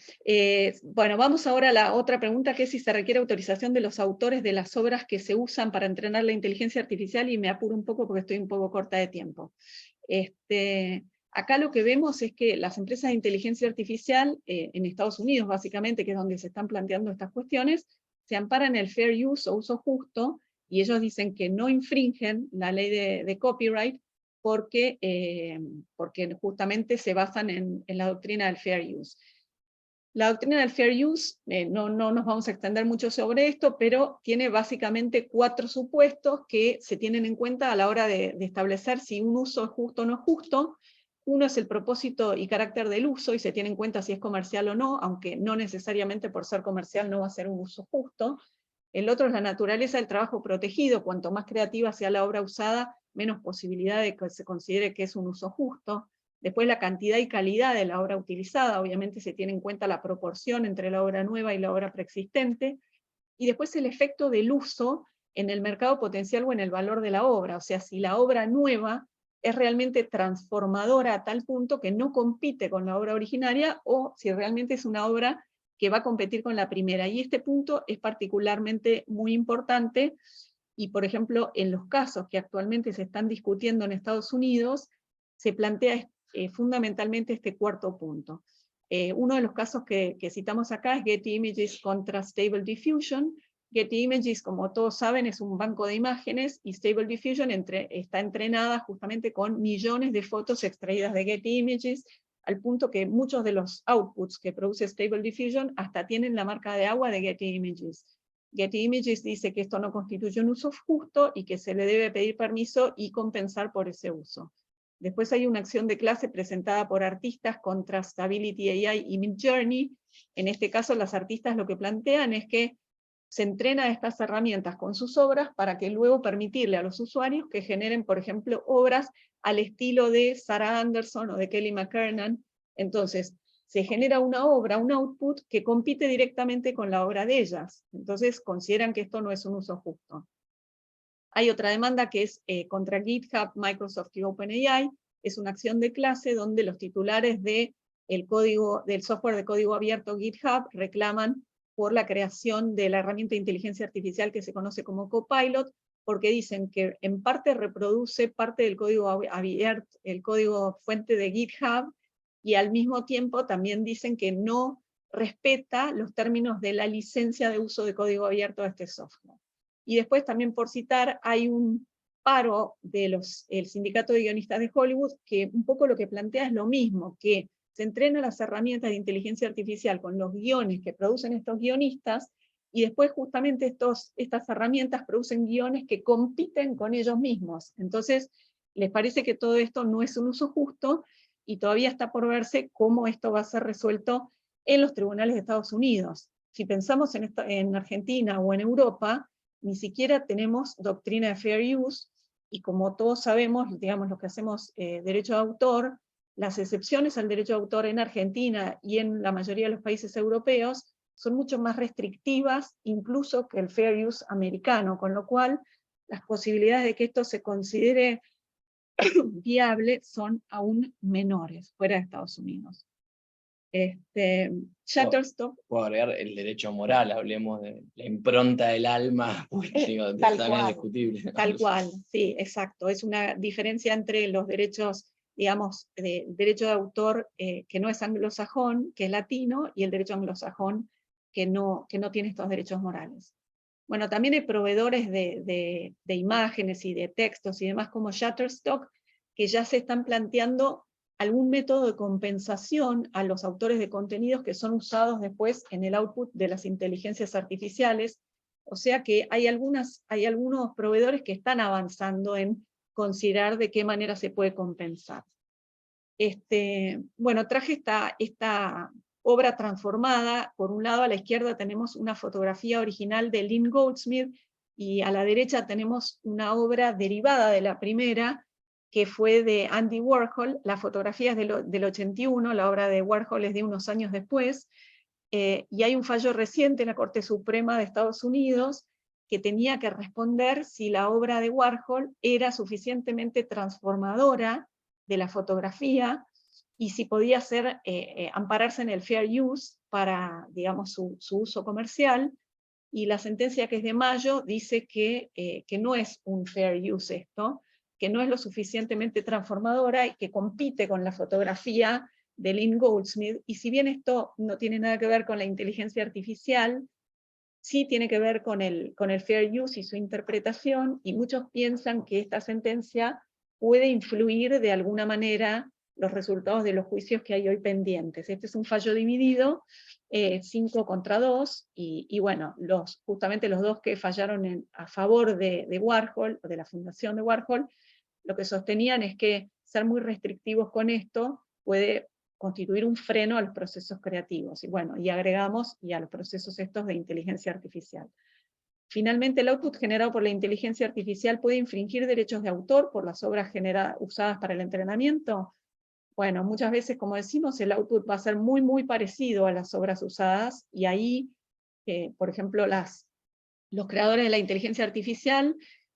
Bueno, vamos ahora a la otra pregunta, que es si se requiere autorización de los autores de las obras que se usan para entrenar la inteligencia artificial, y me apuro un poco porque estoy un poco corta de tiempo. Acá lo que vemos es que las empresas de inteligencia artificial, en Estados Unidos básicamente, que es donde se están planteando estas cuestiones, se amparan en el fair use o uso justo, y ellos dicen que no infringen la ley de copyright, porque justamente se basan en la doctrina del fair use. La doctrina del fair use, no nos vamos a extender mucho sobre esto, pero tiene básicamente 4 supuestos que se tienen en cuenta a la hora de establecer si un uso es justo o no es justo. Uno es el propósito y carácter del uso, y se tiene en cuenta si es comercial o no, aunque no necesariamente por ser comercial no va a ser un uso justo. El otro es la naturaleza del trabajo protegido. Cuanto más creativa sea la obra usada, menos posibilidad de que se considere que es un uso justo. Después, la cantidad y calidad de la obra utilizada, obviamente se tiene en cuenta la proporción entre la obra nueva y la obra preexistente. Y después el efecto del uso en el mercado potencial o en el valor de la obra, o sea, si la obra nueva es realmente transformadora a tal punto que no compite con la obra originaria, o si realmente es una obra que va a competir con la primera. Y este punto es particularmente muy importante, y por ejemplo, en los casos que actualmente se están discutiendo en Estados Unidos, se plantea fundamentalmente este 4º punto. Uno de los casos que citamos acá es Getty Images contra Stable Diffusion. Getty Images, como todos saben, es un banco de imágenes, y Stable Diffusion está entrenada justamente con millones de fotos extraídas de Getty Images, al punto que muchos de los outputs que produce Stable Diffusion hasta tienen la marca de agua de Getty Images. Getty Images dice que esto no constituye un uso justo y que se le debe pedir permiso y compensar por ese uso. Después hay una acción de clase presentada por artistas contra Stability AI y Midjourney. En este caso, las artistas lo que plantean es que se entrena estas herramientas con sus obras para que luego permitirle a los usuarios que generen, por ejemplo, obras al estilo de Sarah Anderson o de Kelly McKernan. Entonces, se genera una obra, un output, que compite directamente con la obra de ellas. Entonces, consideran que esto no es un uso justo. Hay otra demanda que es contra GitHub, Microsoft y OpenAI. Es una acción de clase donde los titulares del software de código abierto GitHub reclaman por la creación de la herramienta de inteligencia artificial que se conoce como Copilot, porque dicen que en parte reproduce parte del código abierto, el código fuente de GitHub, y al mismo tiempo también dicen que no respeta los términos de la licencia de uso de código abierto de este software. Y después, también por citar, hay un paro del Sindicato de Guionistas de Hollywood, que un poco lo que plantea es lo mismo, que se entrena las herramientas de inteligencia artificial con los guiones que producen estos guionistas, y después justamente estas herramientas producen guiones que compiten con ellos mismos. Entonces, les parece que todo esto no es un uso justo, y todavía está por verse cómo esto va a ser resuelto en los tribunales de Estados Unidos. Si pensamos en Argentina o en Europa, ni siquiera tenemos doctrina de fair use, y como todos sabemos, digamos, los que hacemos derecho de autor, las excepciones al derecho de autor en Argentina y en la mayoría de los países europeos son mucho más restrictivas, incluso que el fair use americano, con lo cual las posibilidades de que esto se considere viable son aún menores fuera de Estados Unidos. Shutterstock. Puedo agregar el derecho moral, hablemos de la impronta del alma, pues, digo, también es discutible. Tal cual, sí, exacto. Es una diferencia entre los derechos, digamos, derecho de autor que no es anglosajón, que es latino, y el derecho anglosajón que no tiene estos derechos morales. Bueno, también hay proveedores de imágenes y de textos y demás como Shutterstock, que ya se están planteando algún método de compensación a los autores de contenidos que son usados después en el output de las inteligencias artificiales. O sea que hay algunos proveedores que están avanzando en considerar de qué manera se puede compensar. Bueno, traje esta obra transformada. Por un lado, a la izquierda tenemos una fotografía original de Lynn Goldsmith, y a la derecha tenemos una obra derivada de la primera, que fue de Andy Warhol. La fotografía es del 81, la obra de Warhol es de unos años después, y hay un fallo reciente en la Corte Suprema de Estados Unidos que tenía que responder si la obra de Warhol era suficientemente transformadora de la fotografía, y si podía ampararse en el fair use para, digamos, su uso comercial. Y la sentencia, que es de mayo, dice que no es un fair use esto, que no es lo suficientemente transformadora y que compite con la fotografía de Lynn Goldsmith. Y si bien esto no tiene nada que ver con la inteligencia artificial, sí tiene que ver con el fair use y su interpretación, y muchos piensan que esta sentencia puede influir de alguna manera los resultados de los juicios que hay hoy pendientes. Este es un fallo dividido, 5 contra 2, y bueno, justamente los dos que fallaron a favor de Warhol, o de la fundación de Warhol, lo que sostenían es que ser muy restrictivos con esto puede constituir un freno a los procesos creativos, y bueno, y agregamos y a los procesos estos de inteligencia artificial. Finalmente, el output generado por la inteligencia artificial puede infringir derechos de autor por las obras usadas para el entrenamiento. Bueno, muchas veces, como decimos, el output va a ser muy, muy parecido a las obras usadas, y ahí, por ejemplo, los creadores de la inteligencia artificial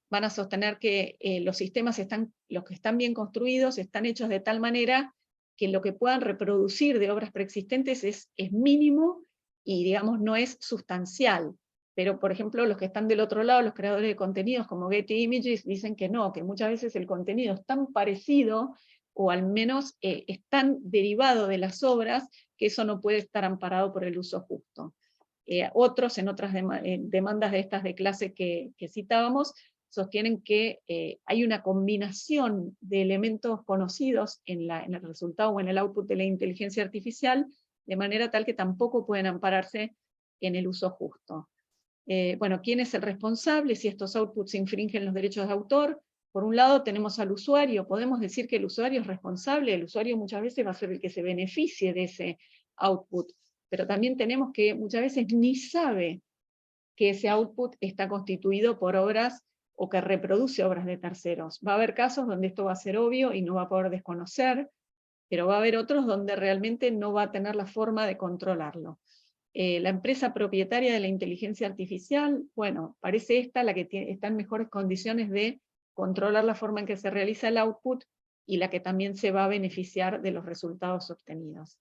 van a sostener que los sistemas los que están bien construidos, están hechos de tal manera que lo que puedan reproducir de obras preexistentes es mínimo, y, digamos, no es sustancial. Pero, por ejemplo, los que están del otro lado, los creadores de contenidos como Getty Images, dicen que no, que muchas veces el contenido es tan parecido, o al menos es tan derivado de las obras, que eso no puede estar amparado por el uso justo. Otros, en otras demandas de estas de clase que citábamos, sostienen que hay una combinación de elementos conocidos en el resultado o en el output de la inteligencia artificial, de manera tal que tampoco pueden ampararse en el uso justo. Bueno, ¿quién es el responsable si estos outputs infringen los derechos de autor? Por un lado tenemos al usuario. Podemos decir que el usuario es responsable. El usuario muchas veces va a ser el que se beneficie de ese output, pero también tenemos que muchas veces ni sabe que ese output está constituido por obras, o que reproduce obras de terceros. Va a haber casos donde esto va a ser obvio y no va a poder desconocer, pero va a haber otros donde realmente no va a tener la forma de controlarlo. La empresa propietaria de la inteligencia artificial, bueno, parece esta la que está en mejores condiciones de controlar la forma en que se realiza el output, y la que también se va a beneficiar de los resultados obtenidos.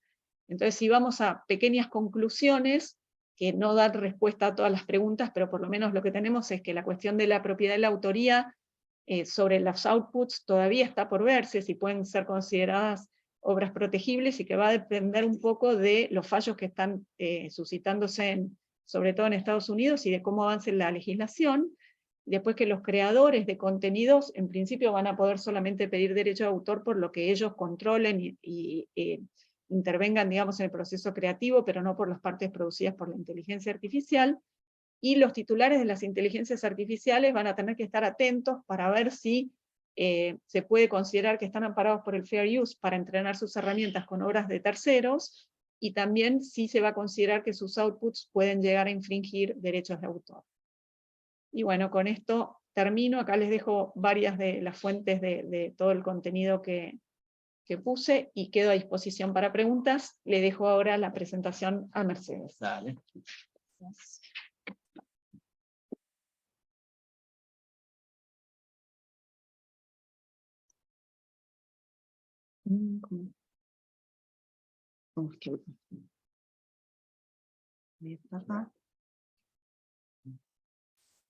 Entonces, si vamos a pequeñas conclusiones, que no dan respuesta a todas las preguntas, pero por lo menos lo que tenemos es que la cuestión de la propiedad de la autoría sobre los outputs todavía está por verse, si pueden ser consideradas obras protegibles, y que va a depender un poco de los fallos que están suscitándose, sobre todo en Estados Unidos, y de cómo avance la legislación. Después, que los creadores de contenidos en principio van a poder solamente pedir derecho de autor por lo que ellos controlen y intervengan, digamos, en el proceso creativo, pero no por las partes producidas por la inteligencia artificial, y los titulares de las inteligencias artificiales van a tener que estar atentos para ver si se puede considerar que están amparados por el Fair Use para entrenar sus herramientas con obras de terceros, y también si se va a considerar que sus outputs pueden llegar a infringir derechos de autor. Y bueno, con esto termino. Acá les dejo varias de las fuentes de todo el contenido que puse, y quedo a disposición para preguntas. Le dejo ahora la presentación a Mercedes. Dale. Gracias.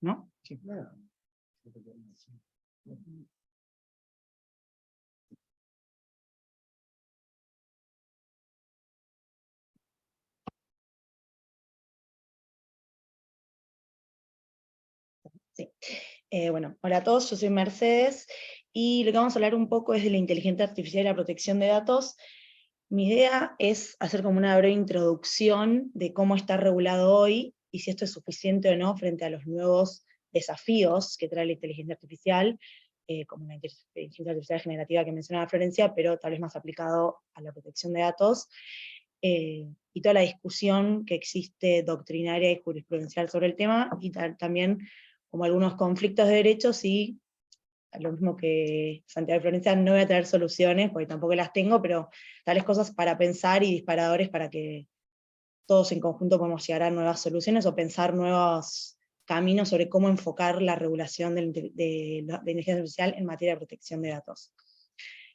¿No? Sí. Sí. Bueno, hola a todos, yo soy Mercedes, y lo que vamos a hablar un poco es de la inteligencia artificial y la protección de datos. Mi idea es hacer como una breve introducción de cómo está regulado hoy, y si esto es suficiente o no frente a los nuevos desafíos que trae la inteligencia artificial, como la inteligencia artificial generativa que mencionaba Florencia, pero tal vez más aplicado a la protección de datos, y toda la discusión que existe doctrinaria y jurisprudencial sobre el tema, y también como algunos conflictos de derechos, y lo mismo que Santiago y Florencia, no voy a traer soluciones, porque tampoco las tengo, pero tales cosas para pensar y disparadores para que todos en conjunto podamos llegar a nuevas soluciones, o pensar nuevos caminos sobre cómo enfocar la regulación de inteligencia artificial en materia de protección de datos.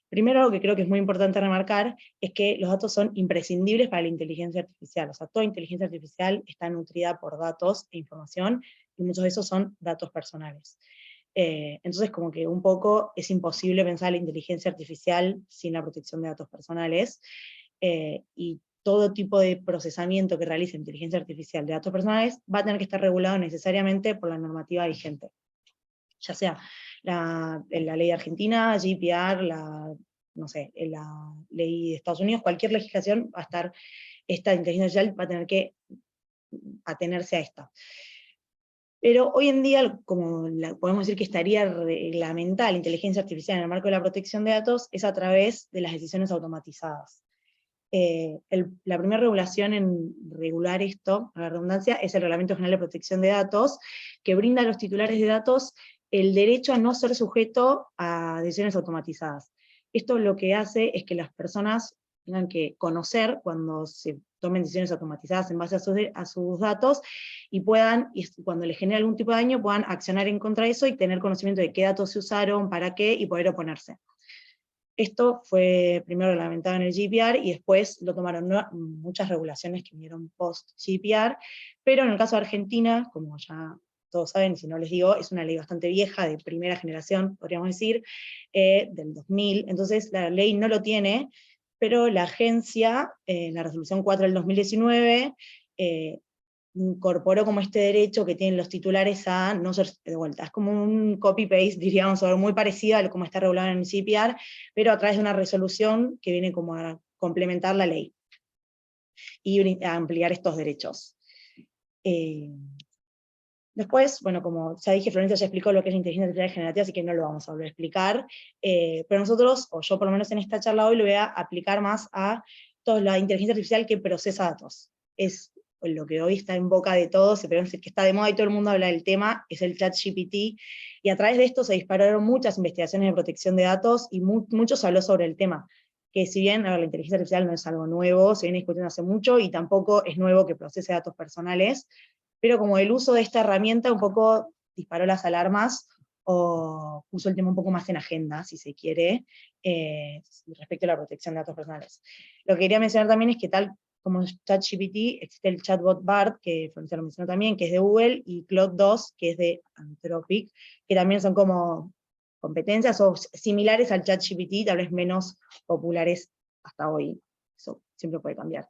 Primero, algo que creo que es muy importante remarcar es que los datos son imprescindibles para la inteligencia artificial. O sea, toda inteligencia artificial está nutrida por datos e información, y muchos de esos son datos personales. Entonces, como que un poco es imposible pensar la inteligencia artificial sin la protección de datos personales, y todo tipo de procesamiento que realice inteligencia artificial de datos personales va a tener que estar regulado necesariamente por la normativa vigente, ya sea la ley argentina, GDPR, no sé, la ley de Estados Unidos, cualquier legislación va a estar, esta inteligencia artificial va a tener que atenerse a esta. Pero hoy en día, como podemos decir que estaría reglamentada la inteligencia artificial en el marco de la protección de datos, es a través de las decisiones automatizadas. La primera regulación en regular esto, a la redundancia, es el Reglamento General de Protección de Datos, que brinda a los titulares de datos el derecho a no ser sujeto a decisiones automatizadas. Esto lo que hace es que las personas tengan que conocer cuando se tomen decisiones automatizadas en base a sus datos, y puedan, y cuando les genere algún tipo de daño, puedan accionar en contra de eso y tener conocimiento de qué datos se usaron, para qué, y poder oponerse. Esto fue primero reglamentado en el GDPR, y después lo tomaron muchas regulaciones que vinieron post-GDPR, pero en el caso de Argentina, como ya todos saben, si no les digo, es una ley bastante vieja, de primera generación, podríamos decir, del 2000, entonces la ley no lo tiene, pero la agencia, en la resolución 4 del 2019, incorporó como este derecho que tienen los titulares a no ser de vuelta. Es como un copy-paste, diríamos, o muy parecido a como está regulado en el GDPR, pero a través de una resolución que viene como a complementar la ley y a ampliar estos derechos. Después, bueno, como ya dije, Florencia ya explicó lo que es la inteligencia artificial generativa, así que no lo vamos a volver a explicar, pero nosotros, o yo por lo menos en esta charla hoy, lo voy a aplicar más a toda la inteligencia artificial que procesa datos. Es lo que hoy está en boca de todos, se puede decir que está de moda y todo el mundo habla del tema, es el ChatGPT, y a través de esto se dispararon muchas investigaciones de protección de datos, y mucho se habló sobre el tema, que si bien la inteligencia artificial no es algo nuevo, se viene discutiendo hace mucho, y tampoco es nuevo que procese datos personales, pero como el uso de esta herramienta un poco disparó las alarmas, o puso el tema un poco más en agenda, si se quiere, respecto a la protección de datos personales. Lo que quería mencionar también es que tal como ChatGPT, existe el chatbot BARD, que Florencia lo mencionó también, que es de Google, y Claude 2, que es de Anthropic, que también son como competencias o similares al ChatGPT, tal vez menos populares hasta hoy. Eso siempre puede cambiar.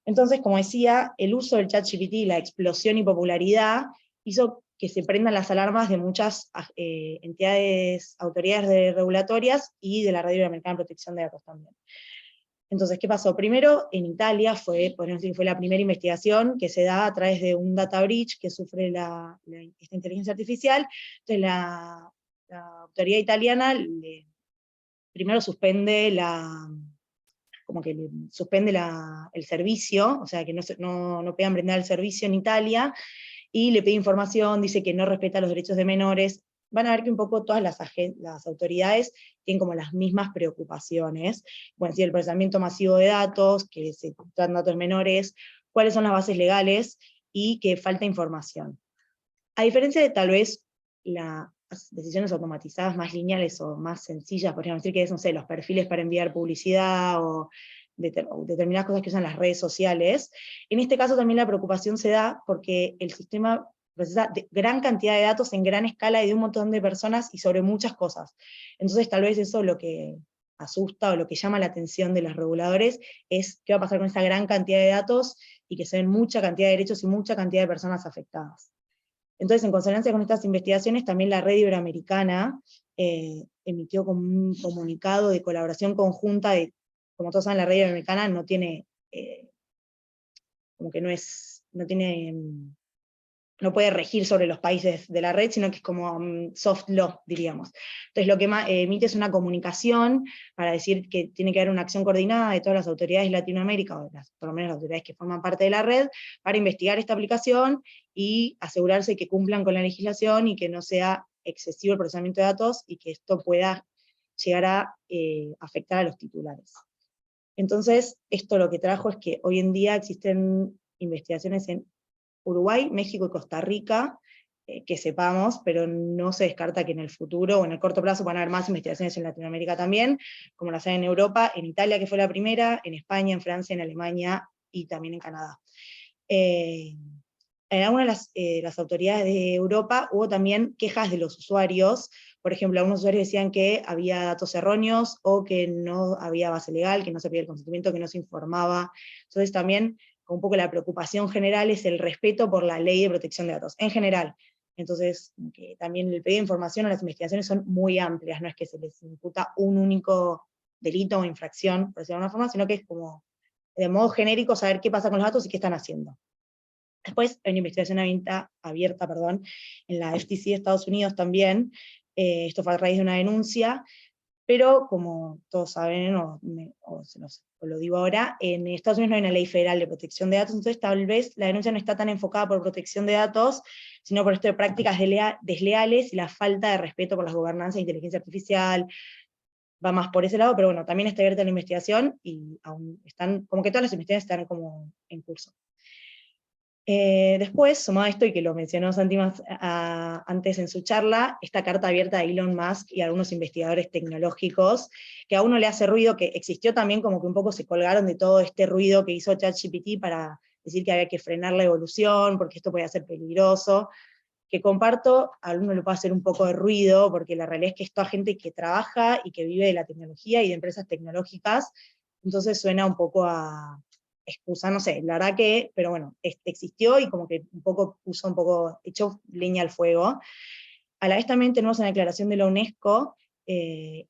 Entonces, como decía, el uso del ChatGPT, la explosión y popularidad, hizo que se prendan las alarmas de muchas entidades, autoridades regulatorias, y de la Red Iberoamericana de Protección de Datos también. Entonces, ¿qué pasó? Primero, en Italia podríamos decir que fue la primera investigación que se da a través de un data breach que sufre esta inteligencia artificial. Entonces, la autoridad italiana primero suspende el servicio, o sea, que no puedan brindar el servicio en Italia, y le pide información, dice que no respeta los derechos de menores. Van a ver que un poco todas las autoridades tienen como las mismas preocupaciones. Bueno, si el procesamiento masivo de datos, que se tratan datos menores, cuáles son las bases legales, y que falta información. A diferencia de tal vez las decisiones automatizadas más lineales o más sencillas, podríamos decir que es, no sé, los perfiles para enviar publicidad o determinadas cosas que usan las redes sociales, en este caso también la preocupación se da porque el sistema procesa gran cantidad de datos en gran escala y de un montón de personas y sobre muchas cosas. Entonces tal vez eso lo que asusta o lo que llama la atención de los reguladores es qué va a pasar con esta gran cantidad de datos y que se ven mucha cantidad de derechos y mucha cantidad de personas afectadas. Entonces, en consonancia con estas investigaciones, también la Red Iberoamericana emitió como un comunicado de colaboración conjunta como todos saben, la Red Iberoamericana no tiene, no puede regir sobre los países de la red, sino que es como soft law, diríamos. Entonces lo que emite es una comunicación para decir que tiene que haber una acción coordinada de todas las autoridades de Latinoamérica, o por lo menos las autoridades que forman parte de la red, para investigar esta aplicación y asegurarse que cumplan con la legislación y que no sea excesivo el procesamiento de datos y que esto pueda llegar a afectar a los titulares. Entonces, esto lo que trajo es que hoy en día existen investigaciones en Uruguay, México y Costa Rica, que sepamos, pero no se descarta que en el futuro o en el corto plazo van a haber más investigaciones en Latinoamérica también, como las hay en Europa, en Italia, que fue la primera, en España, en Francia, en Alemania y también en Canadá. En algunas de las autoridades de Europa hubo también quejas de los usuarios. Por ejemplo, algunos usuarios decían que había datos erróneos, o que no había base legal, que no se pedía el consentimiento, que no se informaba. Entonces también un poco la preocupación general es el respeto por la ley de protección de datos, en general. Entonces, que también el pedido de información o las investigaciones son muy amplias, no es que se les imputa un único delito o infracción, por decirlo de alguna forma, sino que es como, de modo genérico, saber qué pasa con los datos y qué están haciendo. Después hay una investigación abierta en la FTC de Estados Unidos también. Esto fue a raíz de una denuncia, pero como todos saben, o lo digo ahora, en Estados Unidos no hay una ley federal de protección de datos, entonces tal vez la denuncia no está tan enfocada por protección de datos, sino por esto de prácticas desleales y la falta de respeto por las gobernanzas de inteligencia artificial. Va más por ese lado, pero bueno, también está abierta la investigación, y aún están, como que todas las investigaciones están como en curso. Después, sumado a esto, y que lo mencionó Santi antes en su charla, esta carta abierta de Elon Musk y algunos investigadores tecnológicos, que a uno le hace ruido, que existió también como que un poco se colgaron de todo este ruido que hizo ChatGPT para decir que había que frenar la evolución, porque esto podía ser peligroso, que comparto, a uno le puede hacer un poco de ruido, porque la realidad es que es toda gente que trabaja y que vive de la tecnología y de empresas tecnológicas, entonces suena un poco a excusa, no sé, la verdad que, pero bueno, existió y como que un poco echó leña al fuego. A la vez también tenemos una declaración de la UNESCO, que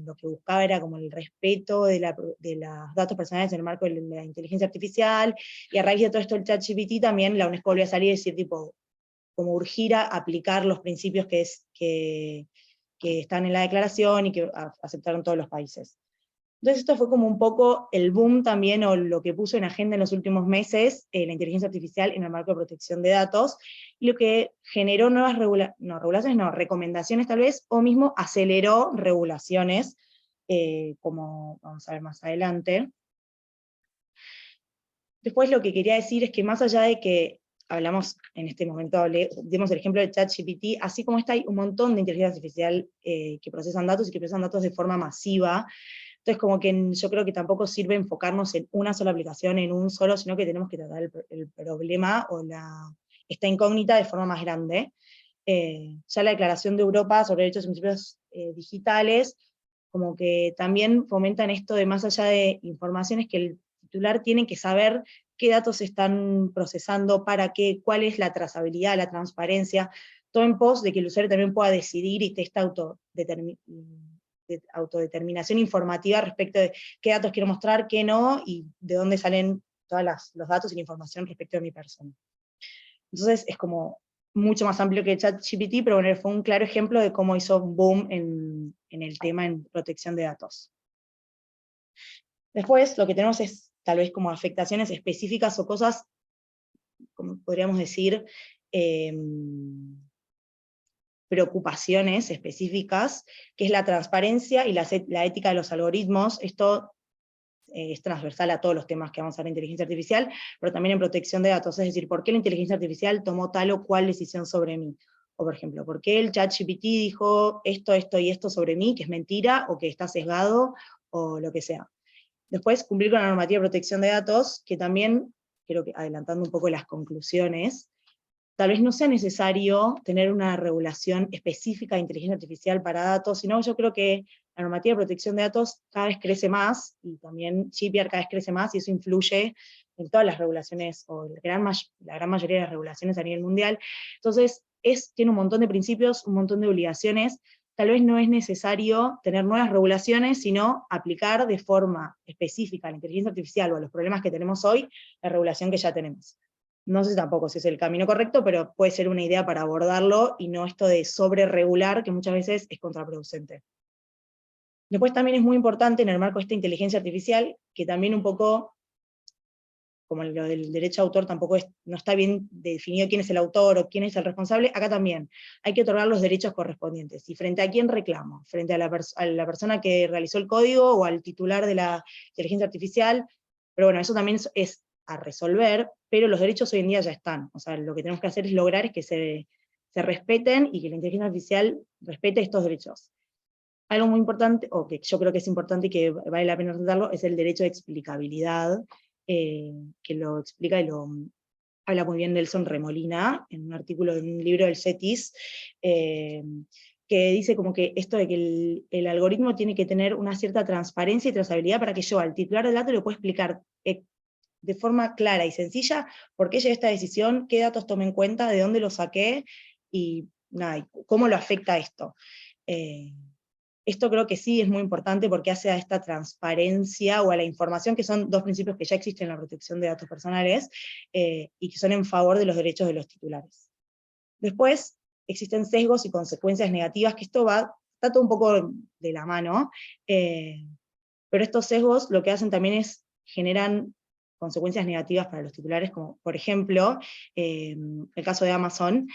lo que buscaba era como el respeto de los datos personales en el marco de la inteligencia artificial, y a raíz de todo esto el ChatGPT también la UNESCO volvió a salir y decir tipo, como urgir a aplicar los principios que están en la declaración y que aceptaron todos los países. Entonces esto fue como un poco el boom también, o lo que puso en agenda en los últimos meses la inteligencia artificial en el marco de protección de datos, y lo que generó nuevas recomendaciones tal vez, o mismo aceleró regulaciones, como vamos a ver más adelante. Después lo que quería decir es que más allá de que hablamos en este momento, dimos el ejemplo de ChatGPT, así como está, hay un montón de inteligencia artificial que procesan datos y que procesan datos de forma masiva. Entonces como que yo creo que tampoco sirve enfocarnos en una sola aplicación, en un solo, sino que tenemos que tratar el problema o esta incógnita de forma más grande. Ya la Declaración de Europa sobre Derechos y Principios Digitales, como que también fomentan esto de más allá de informaciones que el titular tiene que saber qué datos se están procesando, para qué, cuál es la trazabilidad, la transparencia, todo en pos de que el usuario también pueda decidir y esta autodeterminación informativa respecto de qué datos quiero mostrar, qué no, y de dónde salen todos los datos y la información respecto de mi persona. Entonces es como mucho más amplio que ChatGPT, pero bueno, fue un claro ejemplo de cómo hizo boom en el tema en protección de datos. Después lo que tenemos es tal vez como afectaciones específicas o cosas, como podríamos decir, preocupaciones específicas, que es la transparencia y la ética de los algoritmos. Esto es transversal a todos los temas que vamos a ver en inteligencia artificial, pero también en protección de datos, es decir, ¿por qué la inteligencia artificial tomó tal o cual decisión sobre mí? O por ejemplo, ¿por qué el ChatGPT dijo esto, esto y esto sobre mí, que es mentira, o que está sesgado, o lo que sea? Después, cumplir con la normativa de protección de datos, que también, creo que adelantando un poco las conclusiones, tal vez no sea necesario tener una regulación específica de inteligencia artificial para datos, sino yo creo que la normativa de protección de datos cada vez crece más, y también GDPR cada vez crece más, y eso influye en todas las regulaciones, o la gran mayoría de las regulaciones a nivel mundial. Entonces, tiene un montón de principios, un montón de obligaciones. Tal vez no es necesario tener nuevas regulaciones, sino aplicar de forma específica a la inteligencia artificial o a los problemas que tenemos hoy, la regulación que ya tenemos. No sé tampoco si es el camino correcto, pero puede ser una idea para abordarlo, y no esto de sobre-regular, que muchas veces es contraproducente. Después también es muy importante en el marco de esta inteligencia artificial, que también un poco, como lo del derecho de autor tampoco no está bien definido quién es el autor o quién es el responsable, acá también hay que otorgar los derechos correspondientes. ¿Y frente a quién reclamo? ¿Frente a la persona que realizó el código o al titular de la inteligencia artificial? Pero bueno, eso también es a resolver, pero los derechos hoy en día ya están. O sea, lo que tenemos que hacer es lograr que se respeten, y que la inteligencia artificial respete estos derechos. Algo muy importante, o que yo creo que es importante y que vale la pena tratarlo, es el derecho de explicabilidad, que lo explica y lo habla muy bien Nelson Remolina, en un artículo de un libro del CETIS, que dice como que esto de que el algoritmo tiene que tener una cierta transparencia y trazabilidad para que yo, al titular del dato, le pueda explicar de forma clara y sencilla por qué llegué a esta decisión, qué datos tomé en cuenta, de dónde lo saqué, y nada, y cómo lo afecta esto. Esto creo que sí es muy importante, porque hace a esta transparencia o a la información, que son dos principios que ya existen en la protección de datos personales, y que son en favor de los derechos de los titulares. Después, existen sesgos y consecuencias negativas, que esto está todo un poco de la mano, pero estos sesgos lo que hacen también es generan consecuencias negativas para los titulares, como por ejemplo, el caso de Amazon.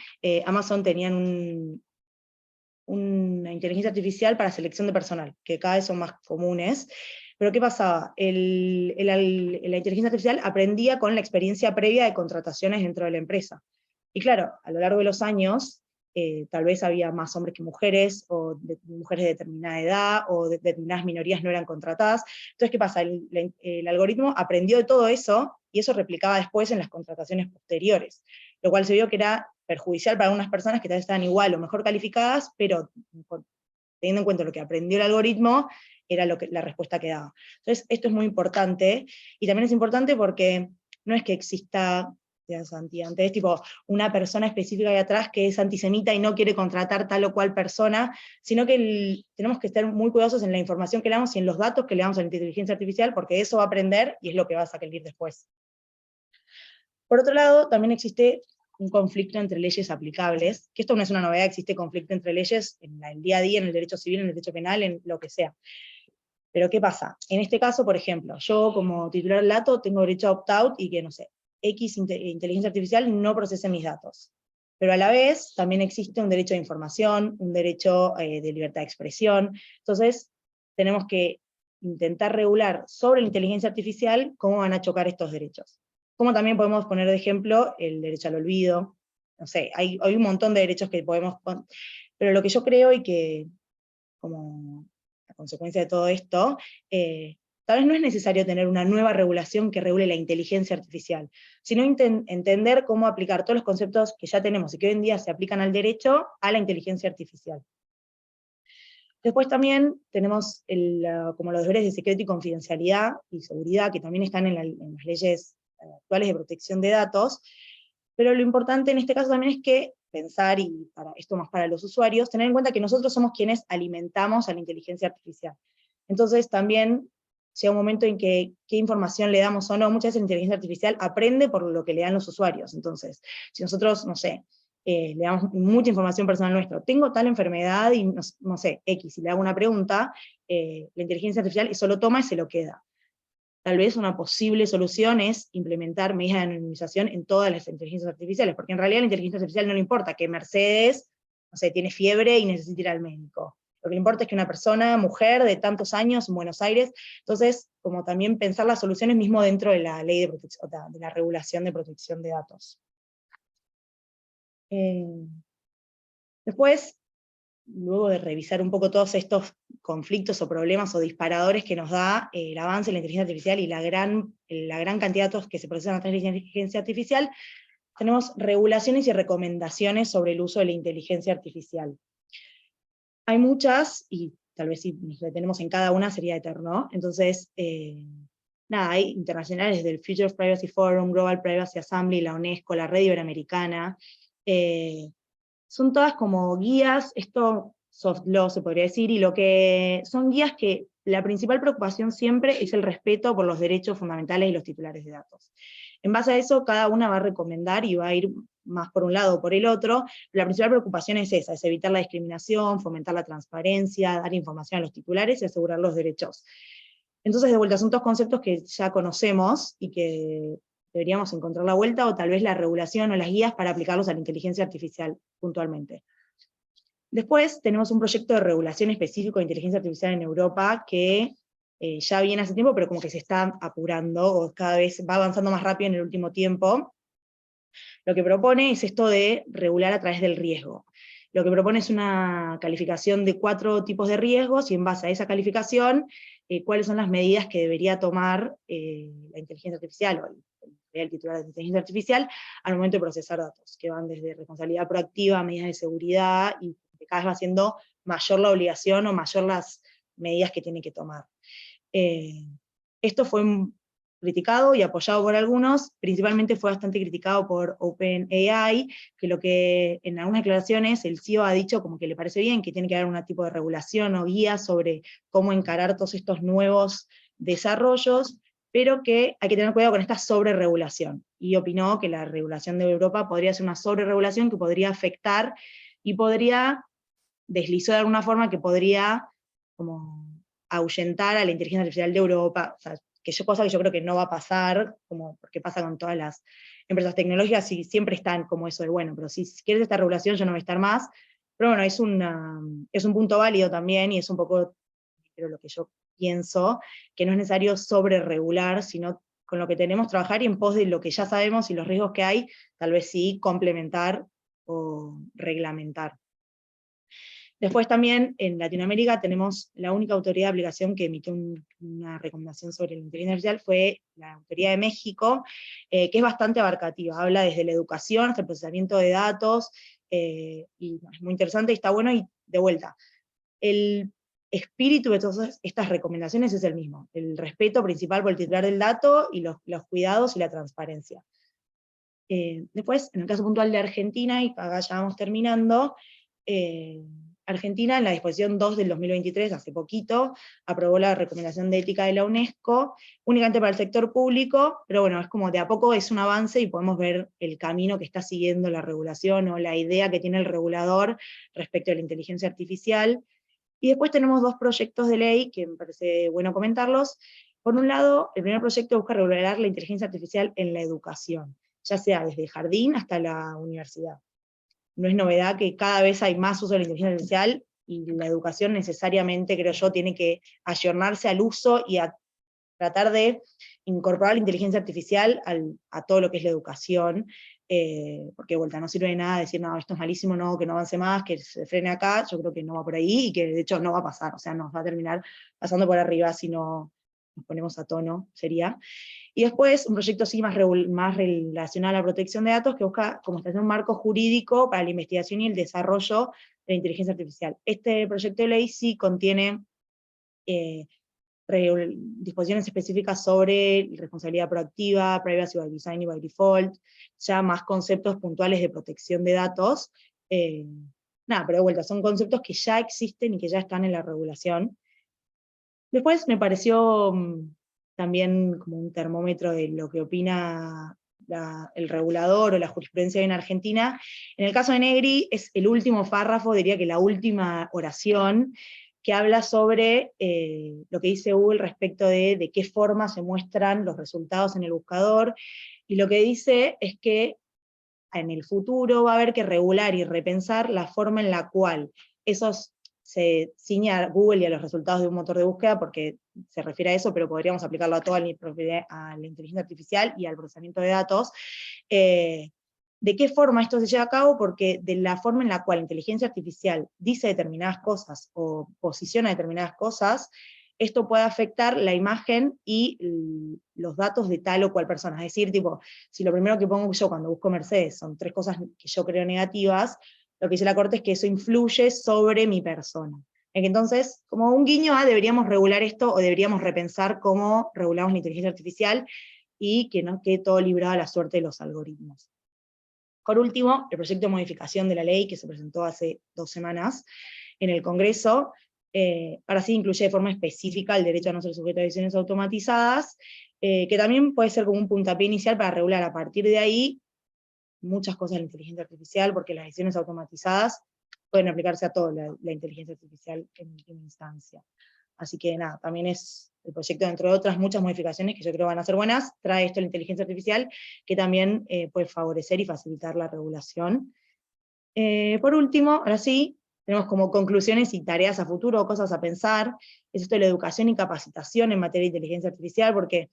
Amazon tenían una inteligencia artificial para selección de personal, que cada vez son más comunes. Pero ¿qué pasaba? La inteligencia artificial aprendía con la experiencia previa de contrataciones dentro de la empresa. Y claro, a lo largo de los años, tal vez había más hombres que mujeres, o mujeres de determinada edad, o determinadas minorías no eran contratadas. Entonces, ¿qué pasa? El algoritmo aprendió de todo eso, y eso replicaba después en las contrataciones posteriores, lo cual se vio que era perjudicial para algunas personas que tal vez estaban igual o mejor calificadas, pero teniendo en cuenta lo que aprendió el algoritmo, era la respuesta que daba. Entonces, esto es muy importante, y también es importante porque no es que exista, antes, tipo, una persona específica ahí atrás que es antisemita y no quiere contratar tal o cual persona, sino que tenemos que estar muy cuidadosos en la información que le damos y en los datos que le damos a la inteligencia artificial, porque eso va a aprender y es lo que va a salir después. Por otro lado, también existe un conflicto entre leyes aplicables, que esto no es una novedad, existe conflicto entre leyes en el día a día, en el derecho civil, en el derecho penal, en lo que sea. Pero ¿qué pasa? En este caso, por ejemplo, yo como titular del dato tengo derecho a opt-out, y que, no sé, X inteligencia artificial no procese mis datos. Pero a la vez también existe un derecho de información, un derecho de libertad de expresión. Entonces, tenemos que intentar regular sobre la inteligencia artificial cómo van a chocar estos derechos. Como también podemos poner de ejemplo el derecho al olvido. No sé, hay un montón de derechos que podemos poner, pero lo que yo creo, y que como a consecuencia de todo esto, tal vez no es necesario tener una nueva regulación que regule la inteligencia artificial, sino entender cómo aplicar todos los conceptos que ya tenemos y que hoy en día se aplican al derecho a la inteligencia artificial. Después también tenemos como los deberes de secreto y confidencialidad y seguridad, que también están en las leyes actuales de protección de datos, pero lo importante en este caso también es que pensar, y para esto más para los usuarios, tener en cuenta que nosotros somos quienes alimentamos a la inteligencia artificial. Entonces también llega un momento en que qué información le damos o no. Muchas veces la inteligencia artificial aprende por lo que le dan los usuarios. Entonces, si nosotros, no sé, le damos mucha información personal nuestra, tengo tal enfermedad y no sé, X, y le hago una pregunta, la inteligencia artificial eso lo toma y se lo queda. Tal vez una posible solución es implementar medidas de anonimización en todas las inteligencias artificiales, porque en realidad a la inteligencia artificial no le importa que Mercedes, no sé, tiene fiebre y necesita ir al médico. Lo que le importa es que una persona, mujer de tantos años en Buenos Aires, entonces, como también pensar las soluciones mismo dentro de la ley de protección, de la regulación de protección de datos. Después, luego de revisar un poco todos estos conflictos o problemas o disparadores que nos da el avance de la inteligencia artificial y la gran cantidad de datos que se procesan a través de la inteligencia artificial, tenemos regulaciones y recomendaciones sobre el uso de la inteligencia artificial. Hay muchas, y tal vez si nos detenemos en cada una sería eterno, entonces, nada, hay internacionales del Future Privacy Forum, Global Privacy Assembly, la UNESCO, la Red Iberoamericana, son todas como guías, esto soft law se podría decir, y lo que son guías que la principal preocupación siempre es el respeto por los derechos fundamentales y los titulares de datos. En base a eso, cada una va a recomendar y va a ir más por un lado o por el otro. La principal preocupación es esa, es evitar la discriminación, fomentar la transparencia, dar información a los titulares y asegurar los derechos. Entonces, de vuelta, son todos conceptos que ya conocemos y que deberíamos encontrar la vuelta, o tal vez la regulación o las guías para aplicarlos a la inteligencia artificial puntualmente. Después tenemos un proyecto de regulación específico de inteligencia artificial en Europa que ya viene hace tiempo, pero como que se está apurando, o cada vez va avanzando más rápido en el último tiempo. Lo que propone es esto de regular a través del riesgo. Lo que propone es una calificación de 4 tipos de riesgos, y en base a esa calificación, cuáles son las medidas que debería tomar la inteligencia artificial, o el titular de inteligencia artificial, al momento de procesar datos, que van desde responsabilidad proactiva, medidas de seguridad, y que cada vez va siendo mayor la obligación o mayor las medidas que tiene que tomar. Esto fue criticado y apoyado por algunos, principalmente fue bastante criticado por OpenAI, que lo que en algunas declaraciones el CEO ha dicho como que le parece bien, que tiene que haber un tipo de regulación o guía sobre cómo encarar todos estos nuevos desarrollos, pero que hay que tener cuidado con esta sobreregulación, y opinó que la regulación de Europa podría ser una sobreregulación que podría afectar y podría deslizar de alguna forma que podría como ahuyentar a la inteligencia artificial de Europa, o sea, cosa que yo creo que no va a pasar, como porque pasa con todas las empresas tecnológicas, y siempre están como eso de, bueno, pero si quieres esta regulación yo no voy a estar más, pero bueno, es un punto válido también, y es un poco, creo, lo que yo pienso, que no es necesario sobreregular, sino con lo que tenemos que trabajar, y en pos de lo que ya sabemos y los riesgos que hay, tal vez sí complementar o reglamentar. Después también en Latinoamérica tenemos la única autoridad de aplicación que emitió una recomendación sobre la inteligencia artificial, fue la Autoridad de México, que es bastante abarcativa, habla desde la educación hasta el procesamiento de datos, y es muy interesante y está bueno, y de vuelta, el espíritu de todas estas recomendaciones es el mismo, el respeto principal por el titular del dato, y los cuidados y la transparencia. Después, en el caso puntual de Argentina, y acá ya vamos terminando, Argentina, en la disposición 2 del 2023, hace poquito, aprobó la recomendación de ética de la UNESCO, únicamente para el sector público, pero bueno, es como de a poco es un avance, y podemos ver el camino que está siguiendo la regulación, o la idea que tiene el regulador respecto a la inteligencia artificial. Y después tenemos 2 proyectos de ley que me parece bueno comentarlos. Por un lado, el primer proyecto busca regular la inteligencia artificial en la educación, ya sea desde jardín hasta la universidad. No es novedad que cada vez hay más uso de la inteligencia artificial, y la educación necesariamente, creo yo, tiene que ayornarse al uso y a tratar de incorporar la inteligencia artificial a todo lo que es la educación, porque de vuelta no sirve de nada decir, no, esto es malísimo, no, que no avance más, que se frene acá. Yo creo que no va por ahí, y que de hecho no va a pasar, o sea, nos va a terminar pasando por arriba si no nos ponemos a tono, sería. Y después, un proyecto sí más relacionado a la protección de datos, que busca como establecer un marco jurídico para la investigación y el desarrollo de la inteligencia artificial. Este proyecto de ley sí contiene disposiciones específicas sobre responsabilidad proactiva, privacy by design y by default, ya más conceptos puntuales de protección de datos. Nada, pero de vuelta, son conceptos que ya existen y que ya están en la regulación. Después me pareció también como un termómetro de lo que opina el regulador o la jurisprudencia en Argentina. En el caso de Negri es el último párrafo, diría que la última oración, que habla sobre lo que dice Google respecto de qué forma se muestran los resultados en el buscador, y lo que dice es que en el futuro va a haber que regular y repensar la forma en la cual esos se ciñe a Google y a los resultados de un motor de búsqueda, porque se refiere a eso, pero podríamos aplicarlo a toda la inteligencia artificial y al procesamiento de datos. ¿De qué forma esto se lleva a cabo? Porque de la forma en la cual la inteligencia artificial dice determinadas cosas o posiciona determinadas cosas, esto puede afectar la imagen y los datos de tal o cual persona. Es decir, tipo, si lo primero que pongo yo cuando busco Mercedes son 3 cosas que yo creo negativas, lo que dice la Corte es que eso influye sobre mi persona. Entonces, como un guiño a deberíamos regular esto, o deberíamos repensar cómo regulamos la inteligencia artificial, y que no quede todo librado a la suerte de los algoritmos. Por último, el proyecto de modificación de la ley que se presentó hace 2 semanas en el Congreso, ahora sí incluye de forma específica el derecho a no ser sujeto a decisiones automatizadas, que también puede ser como un puntapié inicial para regular a partir de ahí muchas cosas de la inteligencia artificial, porque las decisiones automatizadas pueden aplicarse a toda la inteligencia artificial en última instancia. Así que nada, también es el proyecto, dentro de otras muchas modificaciones que yo creo van a ser buenas, trae esto la inteligencia artificial, que también puede favorecer y facilitar la regulación. Por último, ahora sí, tenemos como conclusiones y tareas a futuro, cosas a pensar, es esto de la educación y capacitación en materia de inteligencia artificial, porque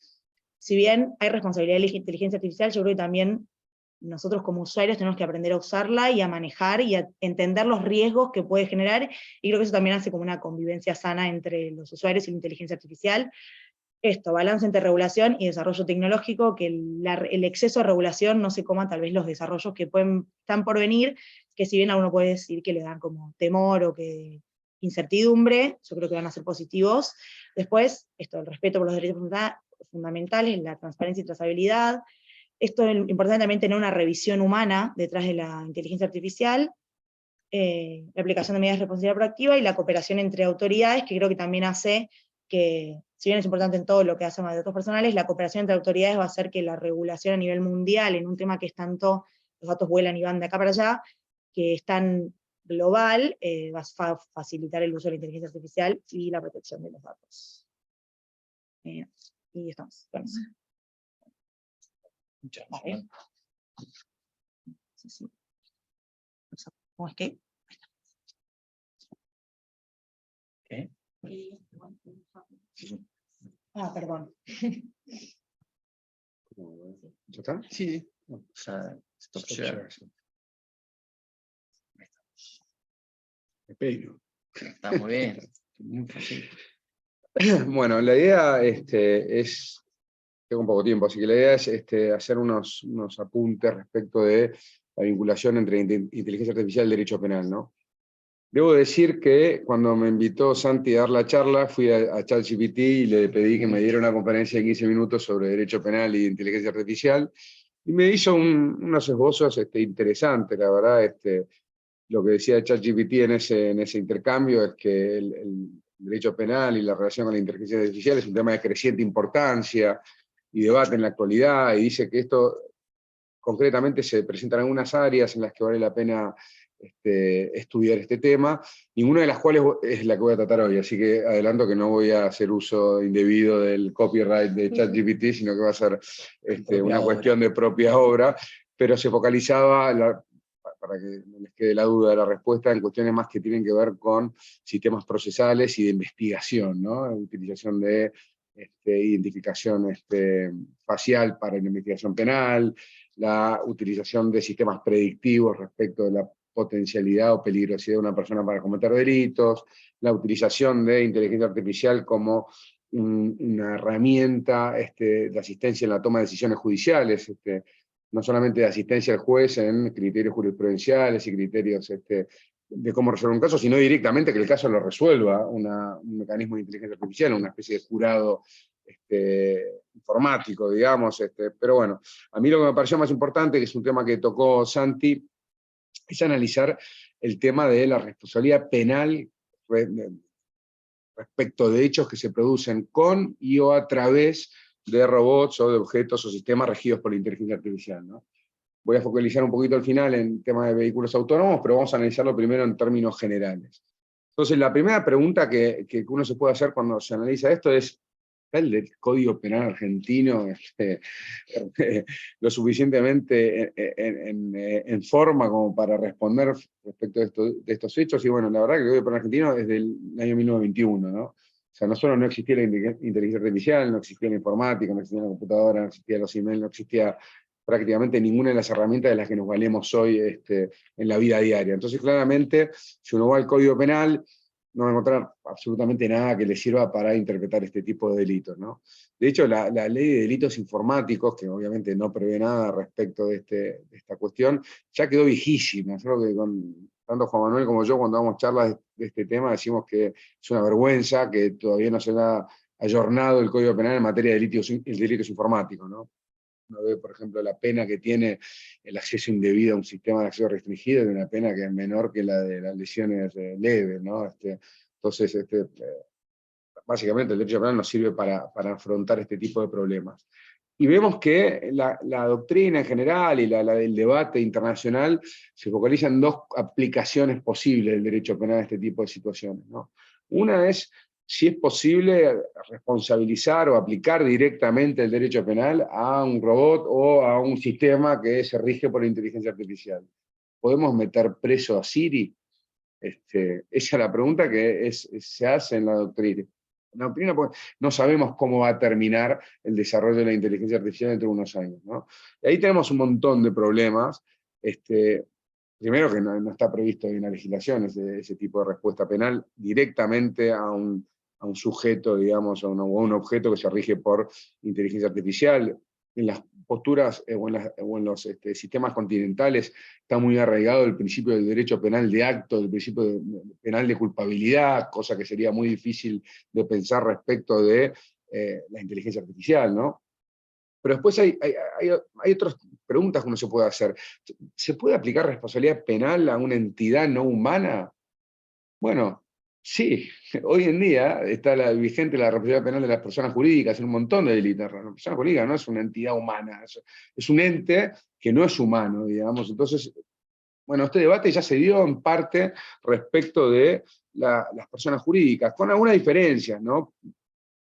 si bien hay responsabilidad de la inteligencia artificial, yo creo que también nosotros como usuarios tenemos que aprender a usarla y a manejar y a entender los riesgos que puede generar, y creo que eso también hace como una convivencia sana entre los usuarios y la inteligencia artificial. Esto, balance entre regulación y desarrollo tecnológico, que el exceso de regulación no se coma tal vez los desarrollos que están por venir, que si bien a uno puede decir que le dan como temor o que incertidumbre, yo creo que van a ser positivos. Después, esto, el respeto por los derechos fundamentales, la transparencia y trazabilidad. Esto es importante también, tener una revisión humana detrás de la inteligencia artificial, la aplicación de medidas de responsabilidad proactiva y la cooperación entre autoridades, que creo que también hace que, si bien es importante en todo lo que hacen los datos personales, la cooperación entre autoridades va a hacer que la regulación a nivel mundial, en un tema que es tanto, los datos vuelan y van de acá para allá, que es tan global, va a facilitar el uso de la inteligencia artificial y la protección de los datos. Y estamos con eso. Muchas Vale. gracias. Sí, sí. ¿Cómo es que? ¿Qué? Ah, perdón. ¿Ya está? Sí, o sea, stop share. Me peino. Está muy bien. Muy fácil. Bueno, la idea es, tengo un poco de tiempo, así que la idea es hacer unos apuntes respecto de la vinculación entre inteligencia artificial y derecho penal, ¿no? Debo decir que cuando me invitó Santi a dar la charla, fui a ChatGPT y le pedí que me diera una conferencia de 15 minutos sobre derecho penal y inteligencia artificial, y me hizo unos esbozos interesantes, la verdad. Lo que decía ChatGPT en ese intercambio es que el derecho penal y la relación con la inteligencia artificial es un tema de creciente importancia y debate en la actualidad, y dice que esto concretamente se presentan algunas áreas en las que vale la pena estudiar este tema, ninguna de las cuales es la que voy a tratar hoy, así que adelanto que no voy a hacer uso indebido del copyright de ChatGPT, sino que va a ser una cuestión de propia obra, pero se focalizaba, para que no les quede la duda de la respuesta, en cuestiones más que tienen que ver con sistemas procesales y de investigación, ¿no? Utilización de identificación facial para la investigación penal, la utilización de sistemas predictivos respecto de la potencialidad o peligrosidad de una persona para cometer delitos, la utilización de inteligencia artificial como una herramienta de asistencia en la toma de decisiones judiciales, no solamente de asistencia al juez en criterios jurisprudenciales y criterios de cómo resolver un caso, sino directamente que el caso lo resuelva un mecanismo de inteligencia artificial, una especie de jurado informático, digamos. Pero bueno, a mí lo que me pareció más importante, que es un tema que tocó Santi, es analizar el tema de la responsabilidad penal respecto de hechos que se producen con y o a través de robots o de objetos o sistemas regidos por la inteligencia artificial, ¿no? Voy a focalizar un poquito al final en temas de vehículos autónomos, pero vamos a analizarlo primero en términos generales. Entonces, la primera pregunta que uno se puede hacer cuando se analiza esto es, ¿está el Código Penal argentino lo suficientemente en forma como para responder respecto de estos hechos? Y bueno, la verdad que el Código Penal argentino es del año 1921, ¿no? O sea, no solo no existía la inteligencia artificial, no existía la informática, no existía la computadora, no existía los emails, no existía prácticamente ninguna de las herramientas de las que nos valemos hoy en la vida diaria. Entonces, claramente, si uno va al Código Penal, no va a encontrar absolutamente nada que le sirva para interpretar este tipo de delitos, ¿no? De hecho, la ley de delitos informáticos, que obviamente no prevé nada respecto de esta cuestión, ya quedó viejísima. Yo creo que tanto Juan Manuel como yo, cuando damos charlas de este tema, decimos que es una vergüenza que todavía no se haya ayornado el Código Penal en materia de delitos informáticos, ¿no? Uno ve, por ejemplo, la pena que tiene el acceso indebido a un sistema de acceso restringido, de una pena que es menor que la de las lesiones leves, ¿no? Entonces, básicamente el derecho penal nos sirve para afrontar este tipo de problemas. Y vemos que la doctrina en general y el debate internacional se focaliza en dos aplicaciones posibles del derecho penal a este tipo de situaciones, ¿no? Una es si es posible responsabilizar o aplicar directamente el derecho penal a un robot o a un sistema que se rige por la inteligencia artificial. ¿Podemos meter preso a Siri? Esa es la pregunta que se hace en la doctrina. En la doctrina, pues, no sabemos cómo va a terminar el desarrollo de la inteligencia artificial dentro de unos años, ¿no? Y ahí tenemos un montón de problemas. Primero que no está previsto en una legislación ese tipo de respuesta penal directamente a un sujeto, digamos, a un objeto que se rige por inteligencia artificial. En las posturas o en los sistemas continentales está muy arraigado el principio del derecho penal de acto, el principio penal de culpabilidad, cosa que sería muy difícil de pensar respecto de la inteligencia artificial, ¿no? Pero después hay otras preguntas que uno se puede hacer. ¿Se puede aplicar responsabilidad penal a una entidad no humana? Bueno, sí. Hoy en día está vigente la responsabilidad penal de las personas jurídicas en un montón de delitos. La persona jurídica no es una entidad humana, es un ente que no es humano, digamos. Entonces, bueno, este debate ya se dio en parte respecto de las personas jurídicas, con algunas diferencias, ¿no?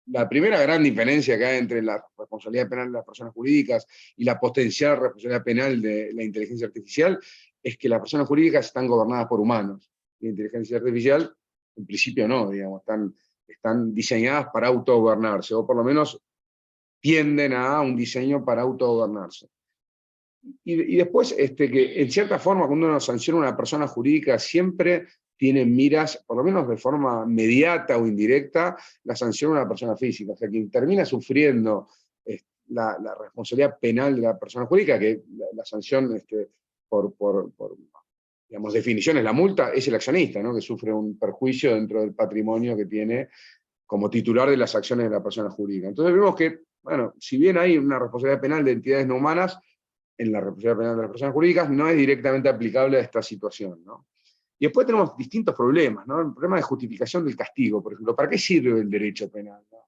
La primera gran diferencia que hay entre la responsabilidad penal de las personas jurídicas y la potencial responsabilidad penal de la inteligencia artificial es que las personas jurídicas están gobernadas por humanos. La inteligencia artificial, en principio no, digamos, están diseñadas para autogobernarse, o por lo menos tienden a un diseño para autogobernarse. Y después, que en cierta forma, cuando uno sanciona a una persona jurídica, siempre tienen miras, por lo menos de forma mediata o indirecta, la sanción a una persona física. O sea, quien termina sufriendo la responsabilidad penal de la persona jurídica, que la sanción por digamos, definiciones, la multa, es el accionista, ¿no? Que sufre un perjuicio dentro del patrimonio que tiene como titular de las acciones de la persona jurídica. Entonces vemos que, bueno, si bien hay una responsabilidad penal de entidades no humanas, en la responsabilidad penal de las personas jurídicas no es directamente aplicable a esta situación, ¿no? Y después tenemos distintos problemas, ¿no? El problema de justificación del castigo, por ejemplo. ¿Para qué sirve el derecho penal, ¿no?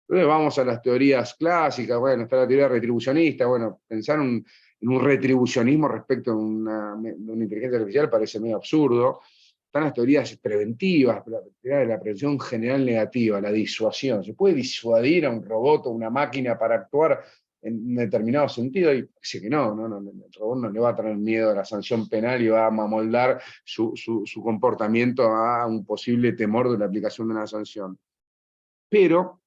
Entonces vamos a las teorías clásicas, bueno, está la teoría retribucionista, bueno, pensar en un retribucionismo respecto a una inteligencia artificial parece medio absurdo. Están las teorías preventivas, la teoría de la prevención general negativa, la disuasión. ¿Se puede disuadir a un robot o una máquina para actuar en un determinado sentido? Y parece que no, el robot no le va a tener miedo a la sanción penal y va a amoldar su comportamiento a un posible temor de la aplicación de una sanción. Pero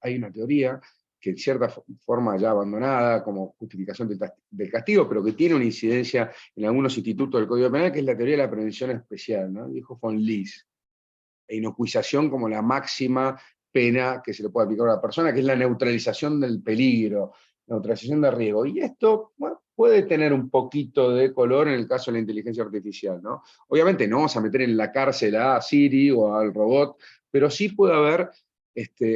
hay una teoría que en cierta forma ya abandonada como justificación del castigo, pero que tiene una incidencia en algunos institutos del Código Penal, que es la teoría de la prevención especial, ¿no? Dijo von Lis. E inocuización como la máxima pena que se le puede aplicar a una persona, que es la neutralización del peligro, neutralización del riesgo. Y esto, bueno, puede tener un poquito de color en el caso de la inteligencia artificial, ¿no? Obviamente no vamos a meter en la cárcel a Siri o al robot, pero sí puede haber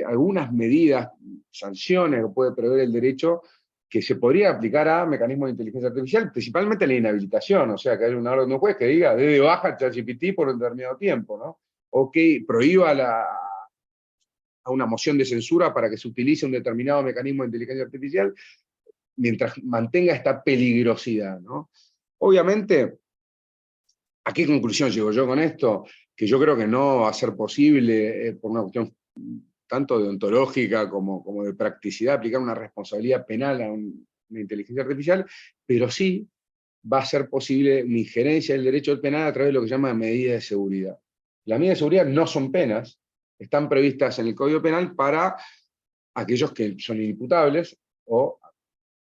algunas medidas, sanciones que puede prever el derecho que se podría aplicar a mecanismos de inteligencia artificial, principalmente la inhabilitación, o sea, que haya una orden de un juez que diga, dé de baja ChatGPT por un determinado tiempo, ¿no? O que prohíba a una moción de censura para que se utilice un determinado mecanismo de inteligencia artificial, mientras mantenga esta peligrosidad, ¿no? Obviamente, ¿a qué conclusión llego yo con esto? Que yo creo que no va a ser posible, por una cuestión tanto deontológica como de practicidad, aplicar una responsabilidad penal a una inteligencia artificial, pero sí va a ser posible una injerencia del derecho del penal a través de lo que se llama medidas de seguridad. Las medidas de seguridad no son penas, están previstas en el Código Penal para aquellos que son inimputables, o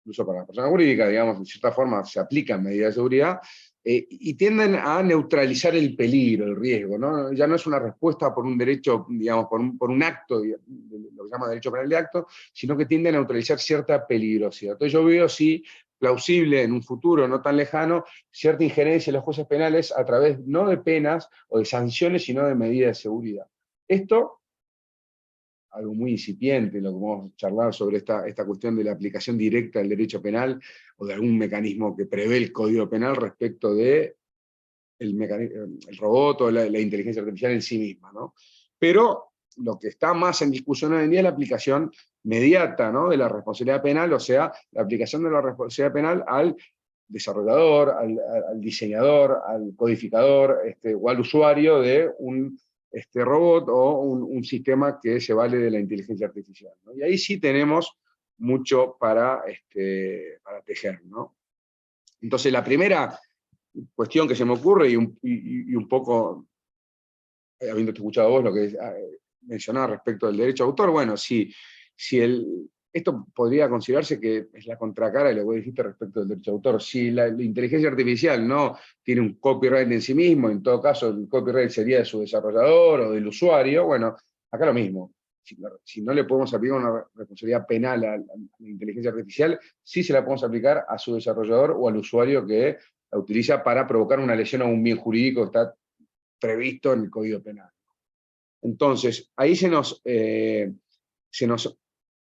incluso para la persona jurídica, digamos, de cierta forma se aplican medidas de seguridad, y tienden a neutralizar el peligro, el riesgo, ¿no? Ya no es una respuesta por un derecho, digamos, por un acto, lo que se llama derecho penal de acto, sino que tienden a neutralizar cierta peligrosidad. Entonces yo veo, sí, plausible en un futuro no tan lejano, cierta injerencia en los jueces penales a través no de penas o de sanciones, sino de medidas de seguridad. Esto, algo muy incipiente, lo que vamos a charlar sobre esta cuestión de la aplicación directa del derecho penal o de algún mecanismo que prevé el Código Penal respecto de el robot o la inteligencia artificial en sí misma, ¿no? Pero lo que está más en discusión hoy en día es la aplicación mediata, ¿no?, de la responsabilidad penal, o sea, la aplicación de la responsabilidad penal al desarrollador, al diseñador, al codificador o al usuario de un robot o un sistema que se vale de la inteligencia artificial, ¿no? Y ahí sí tenemos mucho para tejer, ¿no? Entonces la primera cuestión que se me ocurre, y un poco, habiéndote escuchado a vos lo que mencionaba respecto del derecho de autor, bueno, si esto podría considerarse que es la contracara de lo que dijiste respecto del derecho de autor. Si la inteligencia artificial no tiene un copyright en sí mismo, en todo caso el copyright sería de su desarrollador o del usuario, bueno, acá lo mismo. Si no le podemos aplicar una responsabilidad penal a la inteligencia artificial, sí se la podemos aplicar a su desarrollador o al usuario que la utiliza para provocar una lesión a un bien jurídico que está previsto en el Código Penal. Entonces, ahí se nos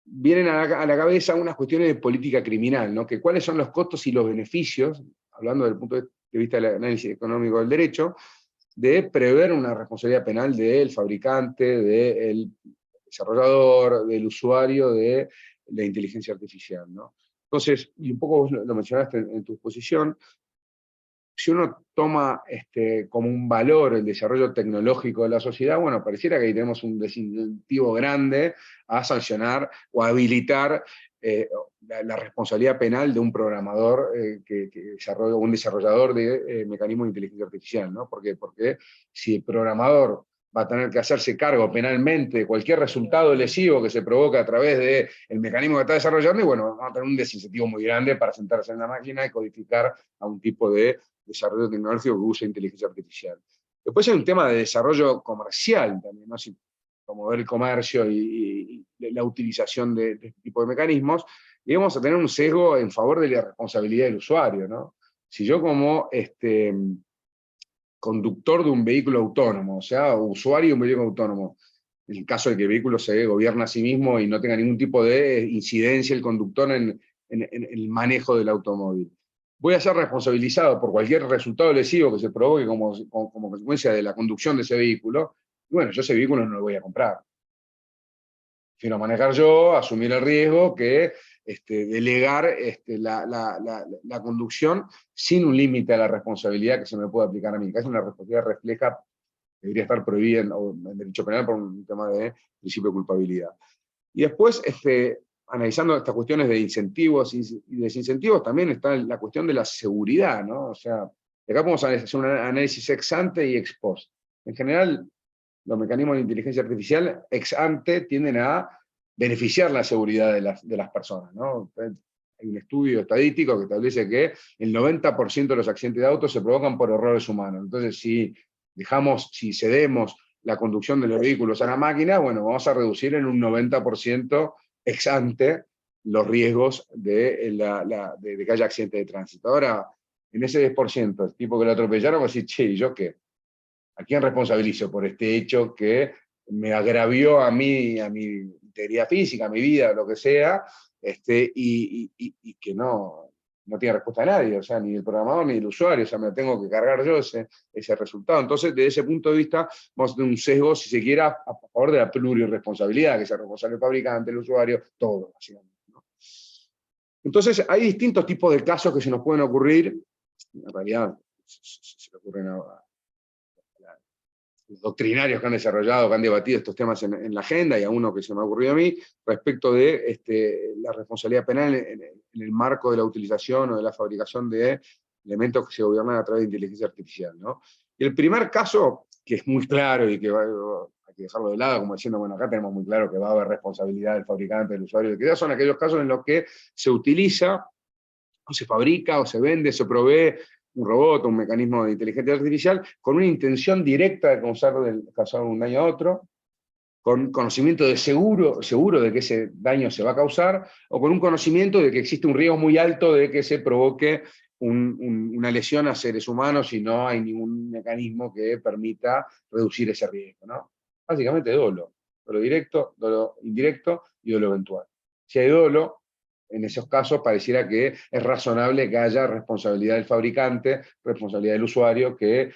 vienen a la cabeza unas cuestiones de política criminal, ¿no? Que cuáles son los costos y los beneficios, hablando desde el punto de vista del análisis económico del derecho, de prever una responsabilidad penal del fabricante, del desarrollador, del usuario de la inteligencia artificial, ¿no? Entonces, y un poco vos lo mencionaste en tu exposición, si uno toma como un valor el desarrollo tecnológico de la sociedad, bueno, pareciera que ahí tenemos un desincentivo grande a sancionar o a habilitar la responsabilidad penal de un programador que desarrolla, un desarrollador de mecanismos de inteligencia artificial, ¿no? ¿Por qué? Porque si el programador va a tener que hacerse cargo penalmente de cualquier resultado lesivo que se provoca a través del mecanismo que está desarrollando, y bueno, va a tener un desincentivo muy grande para sentarse en la máquina y codificar a un tipo de desarrollo tecnológico que usa inteligencia artificial. Después hay un tema de desarrollo comercial también, ¿no? Si promover el comercio y la utilización de este tipo de mecanismos, y vamos a tener un sesgo en favor de la responsabilidad del usuario, ¿no? Si yo como conductor de un vehículo autónomo, o sea, usuario de un vehículo autónomo, en el caso de que el vehículo se gobierna a sí mismo y no tenga ningún tipo de incidencia el conductor en el manejo del automóvil, voy a ser responsabilizado por cualquier resultado lesivo que se provoque como consecuencia de la conducción de ese vehículo, y bueno, yo ese vehículo no lo voy a comprar. Sino manejar yo, asumir el riesgo que delegar la conducción sin un límite a la responsabilidad que se me puede aplicar a mí. Casi una responsabilidad refleja, debería estar prohibida en derecho penal por un tema de principio de culpabilidad. Y después, analizando estas cuestiones de incentivos y desincentivos, también está la cuestión de la seguridad, ¿no? O sea, acá podemos hacer un análisis ex ante y ex post. En general, los mecanismos de inteligencia artificial ex ante tienden a beneficiar la seguridad de las personas, ¿no? Hay un estudio estadístico que establece que el 90% de los accidentes de autos se provocan por errores humanos. Entonces, si cedemos la conducción de los vehículos a la máquina, bueno, vamos a reducir en un 90% ex ante los riesgos de que haya accidentes de tránsito. Ahora, en ese 10%, el tipo que lo atropellaron va a decir, che, ¿y yo qué? ¿A quién responsabilizo por este hecho que me agravió a mí, a mi integridad física, a mi vida, lo que sea, y que no tiene respuesta a nadie, o sea, ni el programador ni el usuario, o sea, me tengo que cargar yo ese resultado? Entonces, desde ese punto de vista, vamos a tener un sesgo, si se quiera, a favor de la plurirresponsabilidad, que sea responsable el fabricante, el usuario, todo, básicamente, ¿no? Entonces, hay distintos tipos de casos que se nos pueden ocurrir, en realidad se le ocurren a los doctrinarios que han desarrollado, que han debatido estos temas en la agenda, y a uno que se me ha ocurrido a mí, respecto de la responsabilidad penal en el marco de la utilización o de la fabricación de elementos que se gobiernan a través de inteligencia artificial, ¿no? Y el primer caso, que es muy claro y que hay que dejarlo de lado, como diciendo, bueno, acá tenemos muy claro que va a haber responsabilidad del fabricante, del usuario, que son aquellos casos en los que se utiliza, o se fabrica, o se vende, se provee un robot, un mecanismo de inteligencia artificial, con una intención directa de causar un daño a otro, con conocimiento de seguro de que ese daño se va a causar, o con un conocimiento de que existe un riesgo muy alto de que se provoque una lesión a seres humanos y no hay ningún mecanismo que permita reducir ese riesgo, ¿no? Básicamente dolo directo, dolo indirecto y dolo eventual. Si hay dolo, en esos casos pareciera que es razonable que haya responsabilidad del fabricante, responsabilidad del usuario, que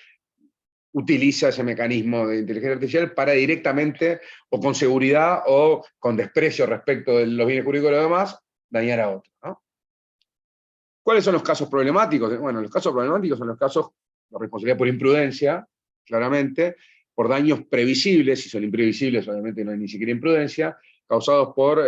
utiliza ese mecanismo de inteligencia artificial para directamente, o con seguridad, o con desprecio respecto de los bienes jurídicos y lo demás, dañar a otro, ¿no? ¿Cuáles son los casos problemáticos? Bueno, los casos problemáticos son los casos de responsabilidad por imprudencia, claramente, por daños previsibles, si son imprevisibles, obviamente no hay ni siquiera imprudencia, causados por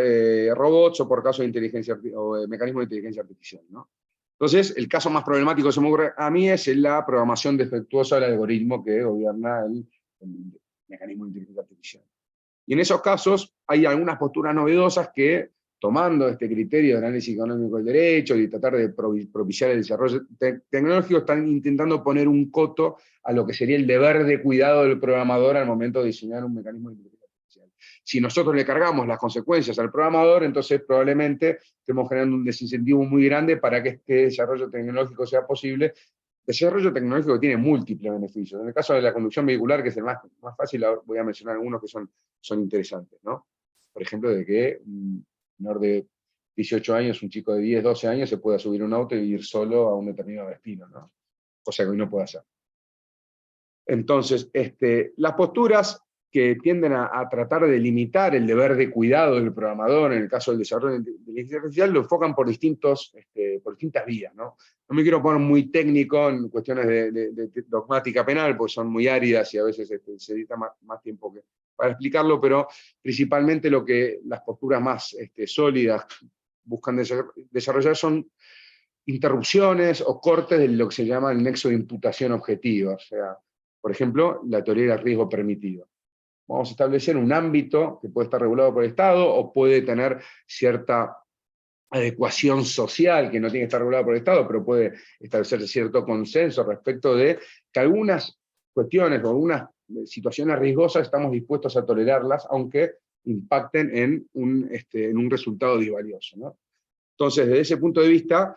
robots o por casos de inteligencia o mecanismos de inteligencia artificial, ¿no? Entonces, el caso más problemático que se me ocurre a mí es la programación defectuosa del algoritmo que gobierna el mecanismo de inteligencia artificial. Y en esos casos hay algunas posturas novedosas que, tomando este criterio de análisis económico del derecho y tratar de propiciar el desarrollo tecnológico, están intentando poner un coto a lo que sería el deber de cuidado del programador al momento de diseñar un mecanismo de inteligencia artificial. Si nosotros le cargamos las consecuencias al programador, entonces probablemente estemos generando un desincentivo muy grande para que este desarrollo tecnológico sea posible. Desarrollo tecnológico que tiene múltiples beneficios. En el caso de la conducción vehicular, que es el más fácil, voy a mencionar algunos que son interesantes, ¿no? Por ejemplo, de que un menor de 18 años, un chico de 10, 12 años, se pueda subir a un auto y ir solo a un determinado destino, ¿no? Cosa que hoy no puede hacer. Entonces, las posturas que tienden a tratar de limitar el deber de cuidado del programador, en el caso del desarrollo de inteligencia artificial, lo enfocan por distintas vías, ¿no? No me quiero poner muy técnico en cuestiones de dogmática penal, porque son muy áridas y a veces se necesita más tiempo para explicarlo, pero principalmente lo que las posturas más sólidas buscan desarrollar son interrupciones o cortes de lo que se llama el nexo de imputación objetiva, o sea, por ejemplo, la teoría del riesgo permitido. Vamos a establecer un ámbito que puede estar regulado por el Estado o puede tener cierta adecuación social que no tiene que estar regulada por el Estado, pero puede establecer cierto consenso respecto de que algunas cuestiones o algunas situaciones riesgosas estamos dispuestos a tolerarlas, aunque impacten en un resultado disvalioso, ¿no? Entonces, desde ese punto de vista,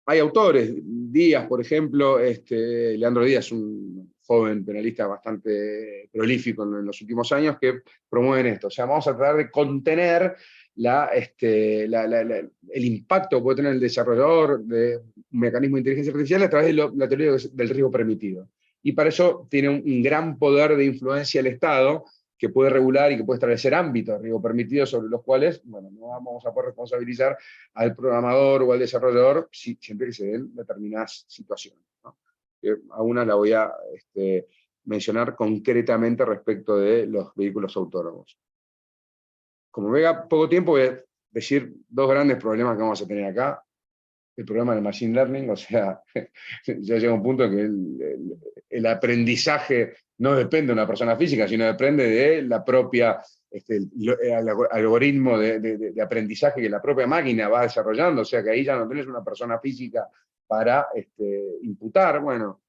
hay autores, Díaz, por ejemplo, Leandro Díaz, un joven penalista bastante prolífico en los últimos años, que promueven esto. O sea, vamos a tratar de contener el impacto que puede tener el desarrollador de un mecanismo de inteligencia artificial a través de la teoría del riesgo permitido. Y para eso tiene un gran poder de influencia el Estado, que puede regular y que puede establecer ámbitos de riesgo permitido sobre los cuales, bueno, no vamos a poder responsabilizar al programador o al desarrollador siempre que se den determinadas situaciones, ¿no? A una la voy a mencionar concretamente respecto de los vehículos autónomos. Como me queda poco tiempo, voy a decir dos grandes problemas que vamos a tener acá. El problema del machine learning, o sea, ya llega un punto en que el aprendizaje no depende de una persona física, sino depende de la propia, el algoritmo de aprendizaje que la propia máquina va desarrollando, o sea que ahí ya no tenés una persona física para imputar. Bueno,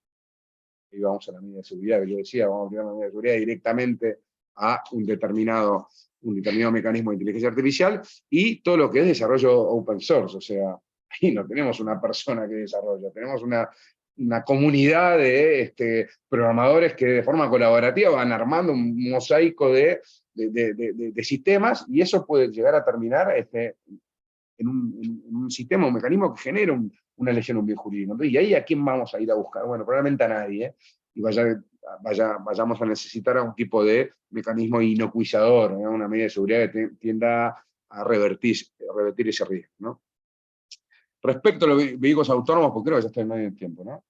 y vamos a la medida de seguridad que yo decía, vamos a tirar la medida de seguridad directamente a un determinado un determinado mecanismo de inteligencia artificial, y todo lo que es desarrollo open source, o sea, ahí no tenemos una persona que desarrolla, tenemos una comunidad de programadores que de forma colaborativa van armando un mosaico de sistemas, y eso puede llegar a terminar en un sistema, un mecanismo que genera una lesión, un bien jurídico. Entonces, y ahí, ¿a quién vamos a ir a buscar? Bueno, probablemente a nadie, y vayamos a necesitar a un tipo de mecanismo inocuizador, ¿no? Una medida de seguridad que tienda a revertir ese riesgo, ¿no? Respecto a los vehículos autónomos, porque creo que ya estoy en medio del tiempo, ¿no?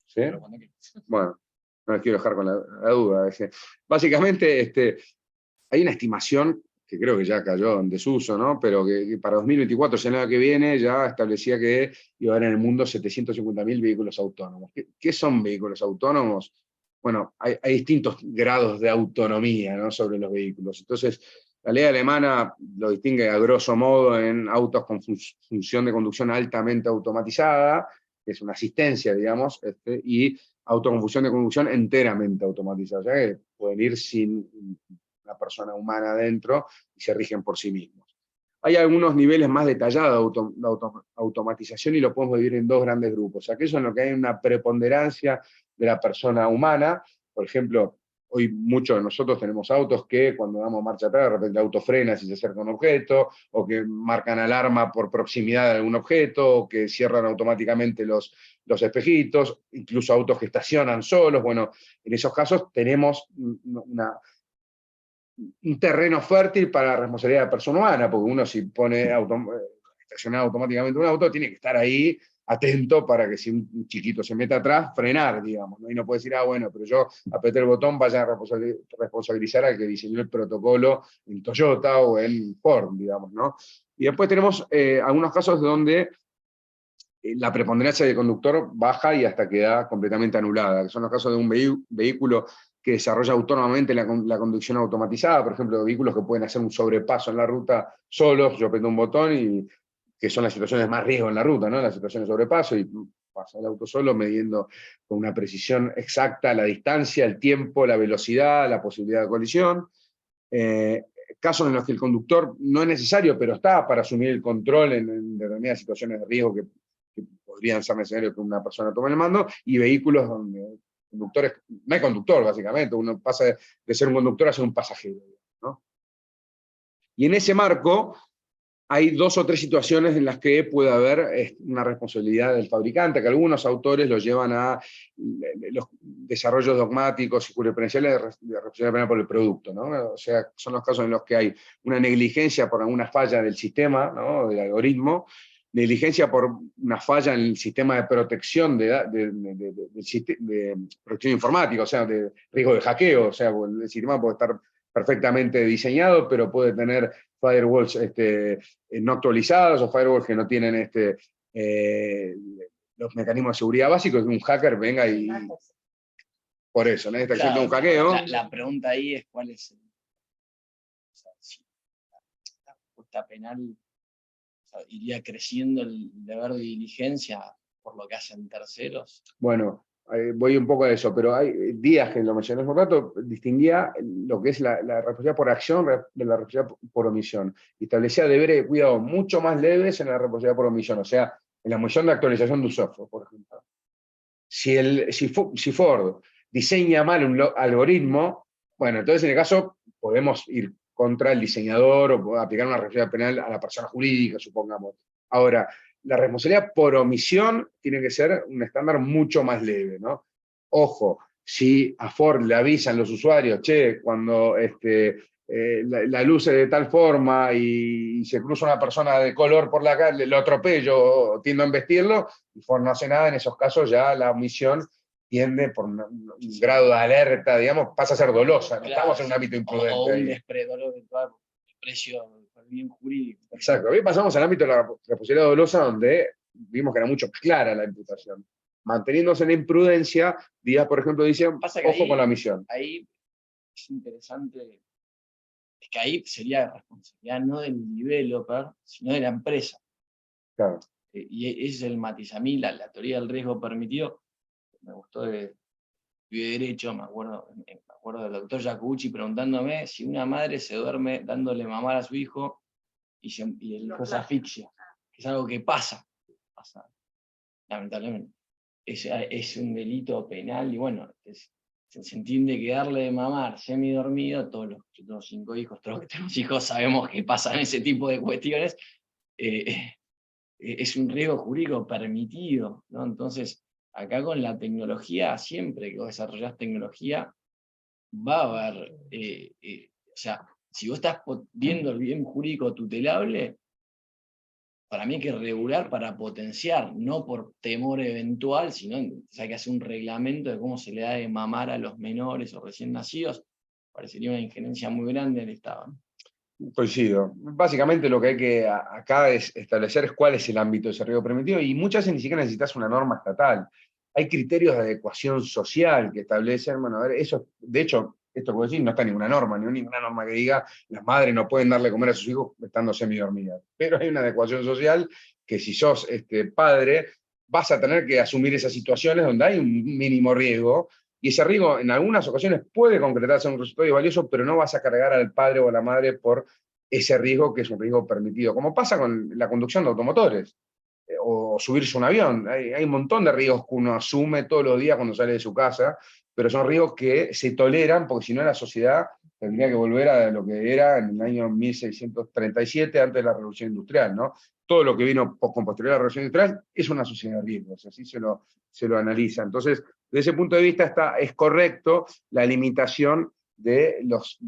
¿Sí? Bueno, no les quiero dejar con la duda. Básicamente, hay una estimación que creo que ya cayó en desuso, ¿no? Pero que para 2024, el año que viene, ya establecía que iba a haber en el mundo 750.000 vehículos autónomos. ¿Qué son vehículos autónomos? Bueno, hay distintos grados de autonomía, ¿no?, sobre los vehículos. Entonces, la ley alemana lo distingue a grosso modo en autos con función de conducción altamente automatizada, que es una asistencia, digamos, y autos con función de conducción enteramente automatizada, o sea que pueden ir sin una persona humana adentro y se rigen por sí mismos. Hay algunos niveles más detallados de automatización, y lo podemos dividir en dos grandes grupos. Aquellos en los que hay una preponderancia de la persona humana. Por ejemplo, hoy muchos de nosotros tenemos autos que cuando damos marcha atrás, de repente el auto frena si se acerca un objeto, o que marcan alarma por proximidad de algún objeto, o que cierran automáticamente los espejitos, incluso autos que estacionan solos. Bueno, en esos casos tenemos un terreno fértil para la responsabilidad de la persona humana, porque uno, si pone estacionar automáticamente un auto, tiene que estar ahí atento para que si un chiquito se mete atrás, frenar, digamos, ¿no? Y no puede decir, bueno, pero yo apreté el botón, vaya a responsabilizar al que diseñó el protocolo en Toyota o en Ford, digamos, ¿no? Y después tenemos algunos casos donde la preponderancia del conductor baja y hasta queda completamente anulada, que son los casos de un vehículo que desarrolla autónomamente la conducción automatizada, por ejemplo, vehículos que pueden hacer un sobrepaso en la ruta solos, yo aprieto un botón, y que son las situaciones más riesgo en la ruta, ¿no? Las situaciones de sobrepaso, y pasa el auto solo midiendo con una precisión exacta la distancia, el tiempo, la velocidad, la posibilidad de colisión. Casos en los que el conductor no es necesario, pero está para asumir el control en determinadas situaciones de riesgo que podrían ser necesarios que una persona tome el mando, y vehículos donde conductores, no hay conductor básicamente, uno pasa de ser un conductor a ser un pasajero, ¿no? Y en ese marco hay dos o tres situaciones en las que puede haber una responsabilidad del fabricante, que algunos autores lo llevan a los desarrollos dogmáticos y jurisprudenciales de responsabilidad penal por el producto, ¿no? O sea, son los casos en los que hay una negligencia por alguna falla del sistema, ¿no?, del algoritmo, negligencia por una falla en el sistema de protección de protección informática, o sea, de riesgo de hackeo, o sea, el sistema puede estar perfectamente diseñado, pero puede tener firewalls no actualizados, o firewalls que no tienen los mecanismos de seguridad básicos, que un hacker venga y... Por eso, ¿no? Está haciendo un hackeo. La pregunta ahí es cuál es si la respuesta penal, iría creciendo el deber de diligencia por lo que hacen terceros. Bueno, voy un poco a eso, pero hay días que lo mencioné hace un rato, distinguía lo que es la responsabilidad por acción de la responsabilidad por omisión. Y establecía deberes de cuidado mucho más leves en la responsabilidad por omisión, o sea, en la omisión de actualización de un software, por ejemplo. Si Ford diseña mal un algoritmo, bueno, entonces en el caso podemos ir contra el diseñador o aplicar una responsabilidad penal a la persona jurídica, supongamos. Ahora, la responsabilidad por omisión tiene que ser un estándar mucho más leve, ¿no? Ojo, si a Ford le avisan los usuarios, che, cuando la luz es de tal forma y se cruza una persona de color por la calle, lo atropello, tiendo a embestirlo, y Ford no hace nada, en esos casos ya la omisión tiende por un grado de alerta, digamos, pasa a ser dolosa, no estamos en un ámbito imprudente. O un desprecio del bien jurídico. Exacto, hoy pasamos al ámbito de la responsabilidad dolosa, donde vimos que era mucho más clara la imputación. Manteniéndose en la imprudencia, Díaz, por ejemplo, dice, ojo con la omisión. Ahí es interesante, es que ahí sería responsabilidad no del developer, sino de la empresa. Claro. Y ese es el matiz. A mí la teoría del riesgo permitido, me gustó de derecho, me acuerdo acuerdo del doctor Yacucci preguntándome si una madre se duerme dándole mamar a su hijo y el hijo se asfixia, que es algo que pasa, lamentablemente. Es un delito penal y bueno, se entiende que darle de mamar semidormido, todos los 5 hijos, todos los que tenemos hijos sabemos que pasan ese tipo de cuestiones, es un riesgo jurídico permitido, ¿no? Entonces, acá con la tecnología, siempre que vos desarrollás tecnología, va a haber, o sea, si vos estás viendo el bien jurídico tutelable, para mí hay que regular para potenciar, no por temor eventual, sino hay que hacer un reglamento de cómo se le da de mamar a los menores o recién nacidos. Parecería una injerencia muy grande del Estado, ¿no? Coincido. Básicamente lo que hay que acá es establecer cuál es el ámbito de ese riesgo permitido, y muchas veces ni siquiera necesitas una norma estatal. Hay criterios de adecuación social que establecen, bueno, a ver, eso, de hecho, esto que vos decís, no está en ninguna norma, ni ninguna norma que diga las madres no pueden darle comer a sus hijos estando semidormidas. Pero hay una adecuación social que si sos padre, vas a tener que asumir esas situaciones donde hay un mínimo riesgo, y ese riesgo en algunas ocasiones puede concretarse en un resultado valioso, pero no vas a cargar al padre o a la madre por ese riesgo que es un riesgo permitido. Como pasa con la conducción de automotores, o subirse a un avión. Hay un montón de riesgos que uno asume todos los días cuando sale de su casa, pero son riesgos que se toleran, porque si no la sociedad tendría que volver a lo que era en el año 1637, antes de la Revolución Industrial, ¿no? Todo lo que vino con posterior a la Revolución Industrial es una sociedad de riesgos, así se lo analiza. Entonces, desde ese punto de vista es correcto la limitación de los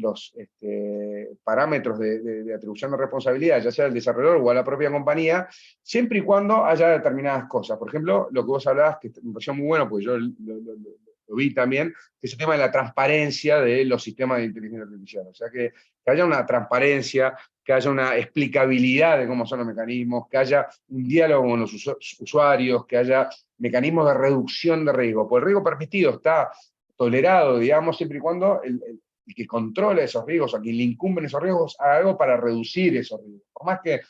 parámetros de atribución de responsabilidad, ya sea al desarrollador o a la propia compañía, siempre y cuando haya determinadas cosas. Por ejemplo, lo que vos hablabas, que me pareció muy bueno, porque yo lo vi también, que es el tema de la transparencia de los sistemas de inteligencia artificial. O sea, que haya una transparencia, que haya una explicabilidad de cómo son los mecanismos, que haya un diálogo con los usuarios, que haya mecanismos de reducción de riesgo. Porque el riesgo permitido está tolerado, digamos, siempre y cuando el que controla esos riesgos, a quien le incumben esos riesgos, haga algo para reducir esos riesgos. Por más que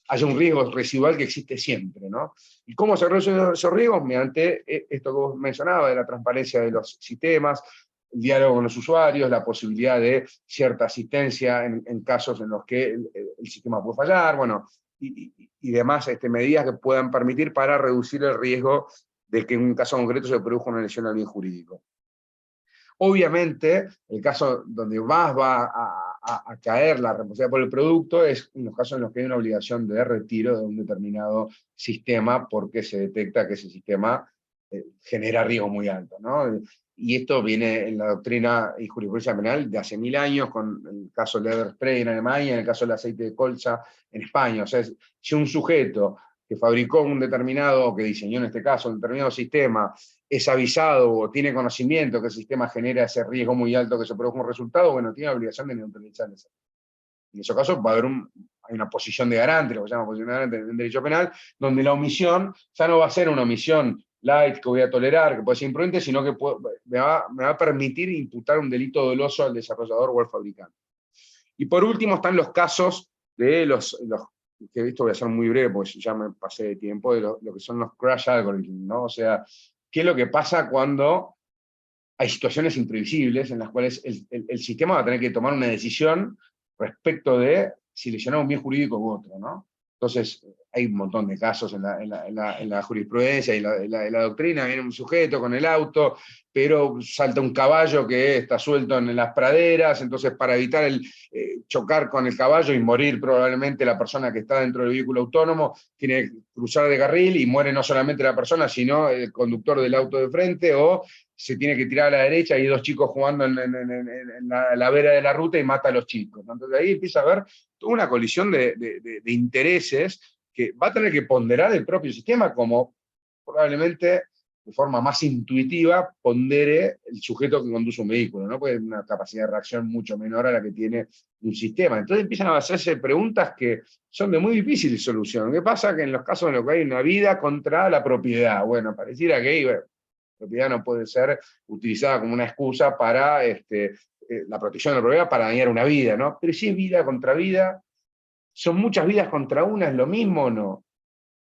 haya un riesgo residual que existe siempre, ¿no? ¿Y cómo se reducen esos riesgos? Mediante esto que vos mencionabas, de la transparencia de los sistemas, el diálogo con los usuarios, la posibilidad de cierta asistencia en casos en los que el sistema puede fallar, bueno, y demás medidas que puedan permitir para reducir el riesgo de que en un caso concreto se produzca una lesión al bien jurídico. Obviamente, el caso donde más va a caer la responsabilidad por el producto es en los casos en los que hay una obligación de retiro de un determinado sistema porque se detecta que ese sistema genera riesgo muy alto, ¿no? Y esto viene en la doctrina y jurisprudencia penal de hace 1000 años, con el caso del Everspray en Alemania, en el caso del aceite de colza en España. O sea, si un sujeto que fabricó un determinado, o que diseñó en este caso un determinado sistema, es avisado o tiene conocimiento que el sistema genera ese riesgo muy alto que se produzca un resultado, bueno, tiene la obligación de neutralizar eso. En esos casos va a haber hay una posición de garante, lo que se llama posición de garante en derecho penal, donde la omisión ya no va a ser una omisión light que voy a tolerar, que puede ser imprudente, sino que me va a permitir imputar un delito doloso al desarrollador o al fabricante. Y por último están los casos de los que esto voy a ser muy breve, porque ya me pasé de tiempo, de lo que son los crash algorithms, ¿no? O sea, ¿qué es lo que pasa cuando hay situaciones imprevisibles en las cuales el sistema va a tener que tomar una decisión respecto de si lesionar un bien jurídico u otro, ¿no? Entonces, hay un montón de casos en la jurisprudencia y la doctrina. Viene un sujeto con el auto, pero salta un caballo que está suelto en las praderas, entonces para evitar chocar con el caballo y morir probablemente la persona que está dentro del vehículo autónomo, tiene que cruzar de carril y muere no solamente la persona, sino el conductor del auto de frente, o se tiene que tirar a la derecha y hay 2 chicos jugando en la vera de la ruta y mata a los chicos. Entonces ahí empieza a haber toda una colisión de intereses que va a tener que ponderar el propio sistema, como probablemente de forma más intuitiva pondere el sujeto que conduce un vehículo, ¿no? Porque hay una capacidad de reacción mucho menor a la que tiene un sistema. Entonces empiezan a hacerse preguntas que son de muy difícil solución. ¿Qué pasa? Que en los casos en los que hay una vida contra la propiedad, bueno, pareciera que ahí, bueno, la propiedad no puede ser utilizada como una excusa para la protección de la propiedad para dañar una vida, ¿no? Pero si es vida contra vida, ¿son muchas vidas contra una? ¿Es lo mismo o no?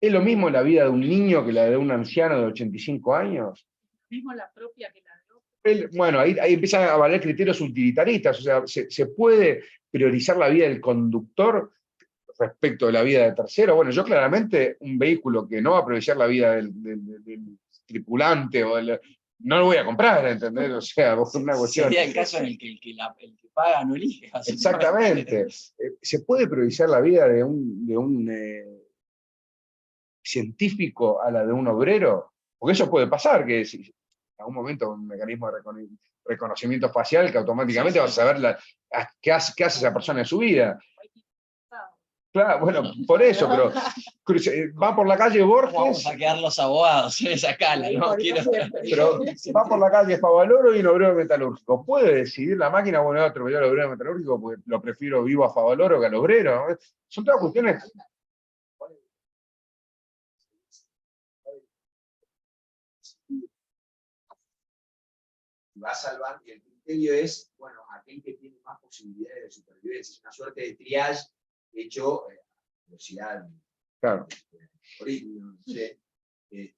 ¿Es lo mismo la vida de un niño que la de un anciano de 85 años? Mismo la propia que la de otro. Bueno, ahí empiezan a valer criterios utilitaristas, o sea, se puede priorizar la vida del conductor respecto de la vida de tercero. Bueno, yo claramente un vehículo que no va a priorizar la vida del tripulante no lo voy a comprar, ¿entendés? O sea, una cuestión... Sería el caso en el que el que paga no elige. Exactamente. Se puede priorizar la vida de un científico a la de un obrero, porque eso puede pasar, que si en algún momento un mecanismo de reconocimiento facial que automáticamente vas a saber qué hace esa persona en su vida. Claro, bueno, por eso, pero va por la calle Borges... Vamos a quedar los abogados en esa cala, ¿no? Pero va por la calle Favaloro y un obrero metalúrgico. ¿Puede decidir la máquina, bueno, atropellar al obrero metalúrgico porque lo prefiero vivo a Favaloro que al obrero? ¿No? Son todas cuestiones... Va a salvar, y el criterio es, bueno, aquel que tiene más posibilidades de supervivencia. Es una suerte de triage hecho a velocidad, claro, no sé,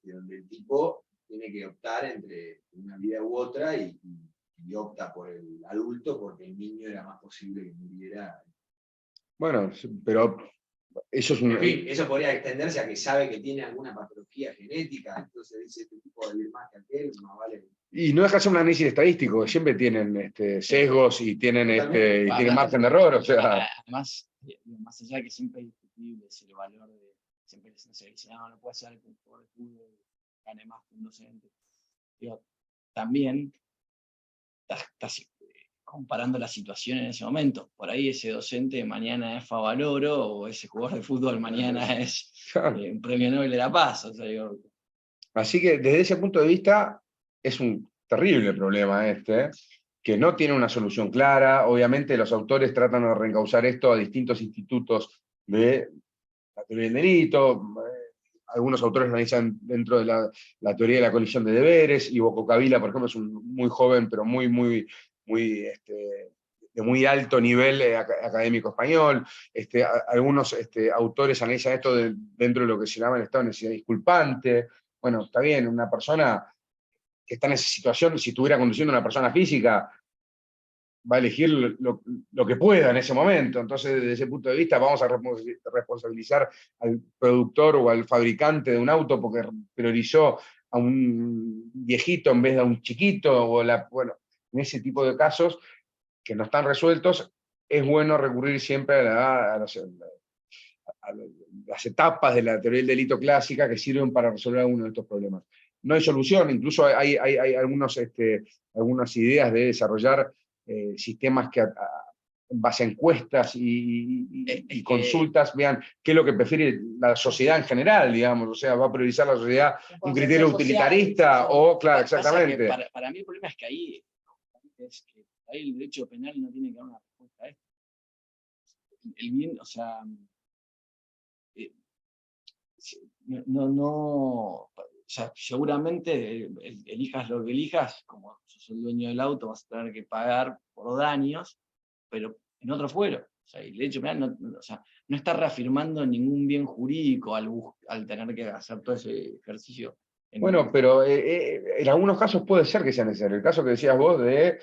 donde el tipo tiene que optar entre una vida u otra y opta por el adulto porque el niño era más posible que muriera. Bueno, pero eso es un... En fin, eso podría extenderse a que sabe que tiene alguna patología genética, entonces dice, este tipo va a vivir más que aquel, más vale. Y no deja de ser un análisis estadístico, siempre tienen sesgos y tienen margen de error, o sea... Además, más allá de que siempre es discutible es el valor de... Siempre se dice, no puede ser que un jugador de fútbol gane más que un docente. Digo, también estás comparando la situación en ese momento. Por ahí ese docente mañana es Favaloro o ese jugador de fútbol mañana es un premio Nobel de la Paz. O sea, digo... Así que desde ese punto de vista es un terrible problema que no tiene una solución clara. Obviamente los autores tratan de reencauzar esto a distintos institutos de la teoría del delito. Algunos autores lo analizan dentro de la teoría de la colisión de deberes. Ivo Cocavila, por ejemplo, es un muy joven, pero de muy alto nivel académico español. Algunos autores analizan esto dentro de lo que se llama el estado de necesidad disculpante. Bueno, está bien, una persona que está en esa situación, si estuviera conduciendo una persona física, va a elegir lo que pueda en ese momento. Entonces, desde ese punto de vista, vamos a responsabilizar al productor o al fabricante de un auto porque priorizó a un viejito en vez de a un chiquito, bueno, en ese tipo de casos que no están resueltos, es bueno recurrir siempre a las etapas de la teoría del delito clásica que sirven para resolver algunos de estos problemas. No hay solución, incluso hay algunas ideas de desarrollar sistemas que en base a encuestas y consultas vean qué es lo que prefiere la sociedad en general, digamos, o sea, va a priorizar la sociedad un criterio utilitarista o, claro, exactamente. Para mí el problema es que ahí el derecho penal no tiene que dar una respuesta a esto. El bien, o sea, o sea, seguramente elijas lo que elijas, como sos el dueño del auto, vas a tener que pagar por daños, pero en otro fuero. O sea, el derecho penal no está reafirmando ningún bien jurídico al tener que hacer todo ese ejercicio. Bueno, pero en algunos casos puede ser que sea necesario. El caso que decías vos de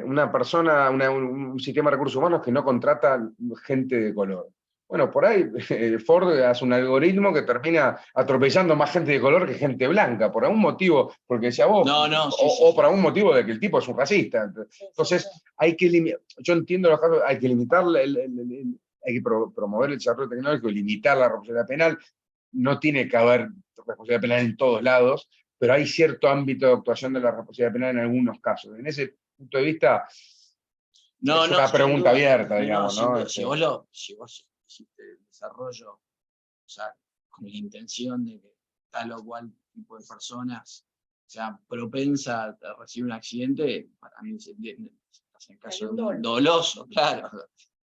una persona, un sistema de recursos humanos que no contrata gente de color. Bueno, por ahí Ford hace un algoritmo que termina atropellando más gente de color que gente blanca, por algún motivo, porque decía vos, o por algún motivo de que el tipo es un racista. Entonces, hay que limitar, yo entiendo los casos, hay que limitar, hay que promover el desarrollo tecnológico y limitar la responsabilidad penal. No tiene que haber responsabilidad penal en todos lados, pero hay cierto ámbito de actuación de la responsabilidad penal en algunos casos. En ese punto de vista, es una pregunta abierta, digamos, ¿no? Si vos hiciste el desarrollo, o sea, con la intención de que tal o cual tipo de personas sea propensa a recibir un accidente, para mí es en caso doloso, claro.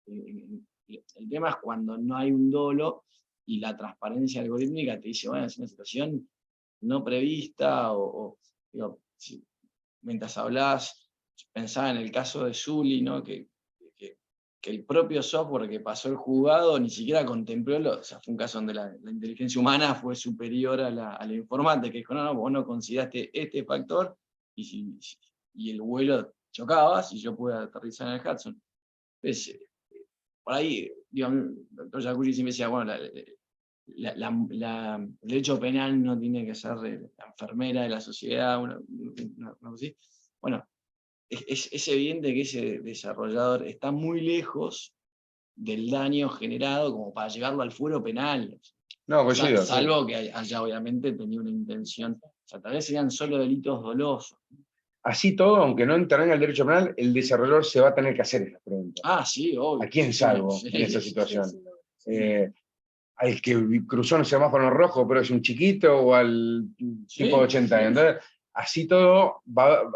El tema es cuando no hay un dolo y la transparencia algorítmica te dice, bueno, es una situación no prevista, mientras hablabas, pensaba en el caso de Zully, ¿no? que el propio software que pasó el juzgado ni siquiera contempló, o sea, fue un caso donde la inteligencia humana fue superior a la informática, que dijo, no, vos no consideraste este factor, y si y el vuelo chocaba, si yo pude aterrizar en el Hudson. Entonces, por ahí, digo, el doctor Jacuzzi siempre decía, bueno, el derecho penal no tiene que ser la enfermera de la sociedad, una cosa así. Bueno, es evidente que ese desarrollador está muy lejos del daño generado como para llevarlo al fuero penal. No, coincido. Sí. Salvo que haya obviamente tenido una intención. O sea, tal vez serían solo delitos dolosos. Así todo, aunque no intervenga el derecho penal, el desarrollador se va a tener que hacer esa pregunta. Ah, sí, obvio. ¿A quién salvo Sí, en esa sí, situación? sí. Al que cruzó un semáforo rojo pero es un chiquito, o al tipo de 80 años. Entonces, así todo,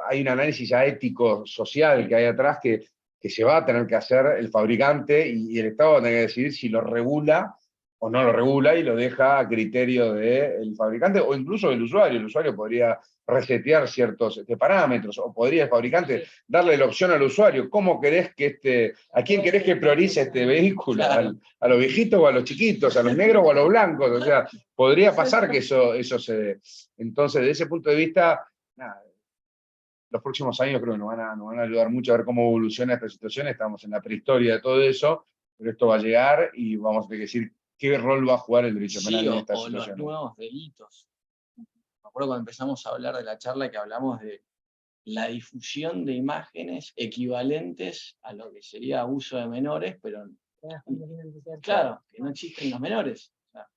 hay un análisis ya ético, social que hay atrás que se va a tener que hacer el fabricante, y el Estado va a tener que decidir si lo regula o no lo regula y lo deja a criterio del fabricante o incluso del usuario. El usuario podría resetear ciertos parámetros, o podría el fabricante darle la opción al usuario: ¿cómo querés que ¿a quién querés que priorice este vehículo? Claro. ¿A los viejitos o a los chiquitos? ¿A los negros o a los blancos? O sea, podría pasar que eso se dé. Entonces, desde ese punto de vista, nada, los próximos años creo que nos van a ayudar mucho a ver cómo evoluciona esta situación. Estamos en la prehistoria de todo eso, pero esto va a llegar y vamos a tener que decir qué rol va a jugar el derecho penal en esta o situación. los nuevos delitos. Me acuerdo cuando empezamos a hablar de la charla que hablamos de la difusión de imágenes equivalentes a lo que sería abuso de menores, pero claro, que no existen los menores. O sea,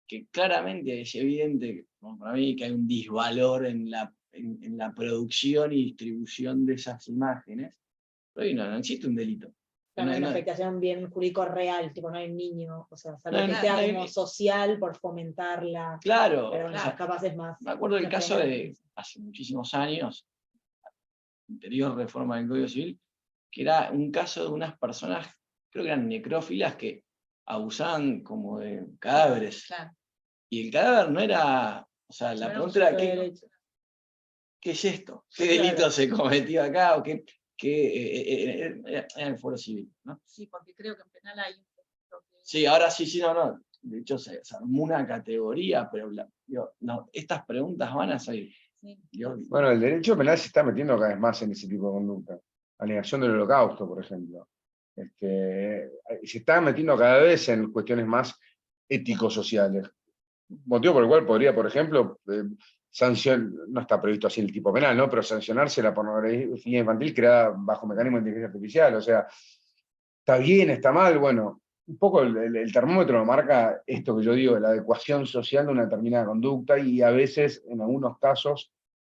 que claramente es evidente, bueno, para mí, que hay un disvalor en la producción y distribución de esas imágenes, pero ahí no existe un delito. No hay una No, afectación bien jurídico real, tipo no hay un niño, o sea, salvo No, que no, sea no hay como ni- social por fomentarla, claro, pero o sea, capaz es más. me acuerdo del una caso pena. de hace muchísimos años, anterior reforma del Código Civil, que era un caso de unas personas, creo que eran necrófilas, que abusaban como de cadáveres. Claro. Y el cadáver no era, o sea, la pregunta era, ¿qué es esto? ¿Qué delito se cometió acá? ¿O qué era el fuero civil? ¿No? Sí, porque creo que en penal hay un delito que... Sí, ahora sí, no. De hecho, se armó una categoría, pero no, estas preguntas van a salir. Sí. Bueno, el derecho penal se está metiendo cada vez más en ese tipo de conducta. La negación del holocausto, por ejemplo. Se está metiendo cada vez en cuestiones más ético-sociales. Motivo por el cual podría, por ejemplo, no está previsto así el tipo penal, ¿no? Pero sancionarse la pornografía infantil creada bajo mecanismo de inteligencia artificial. O sea, está bien, está mal, bueno, un poco el termómetro lo marca esto que yo digo, la adecuación social de una determinada conducta, y a veces, en algunos casos,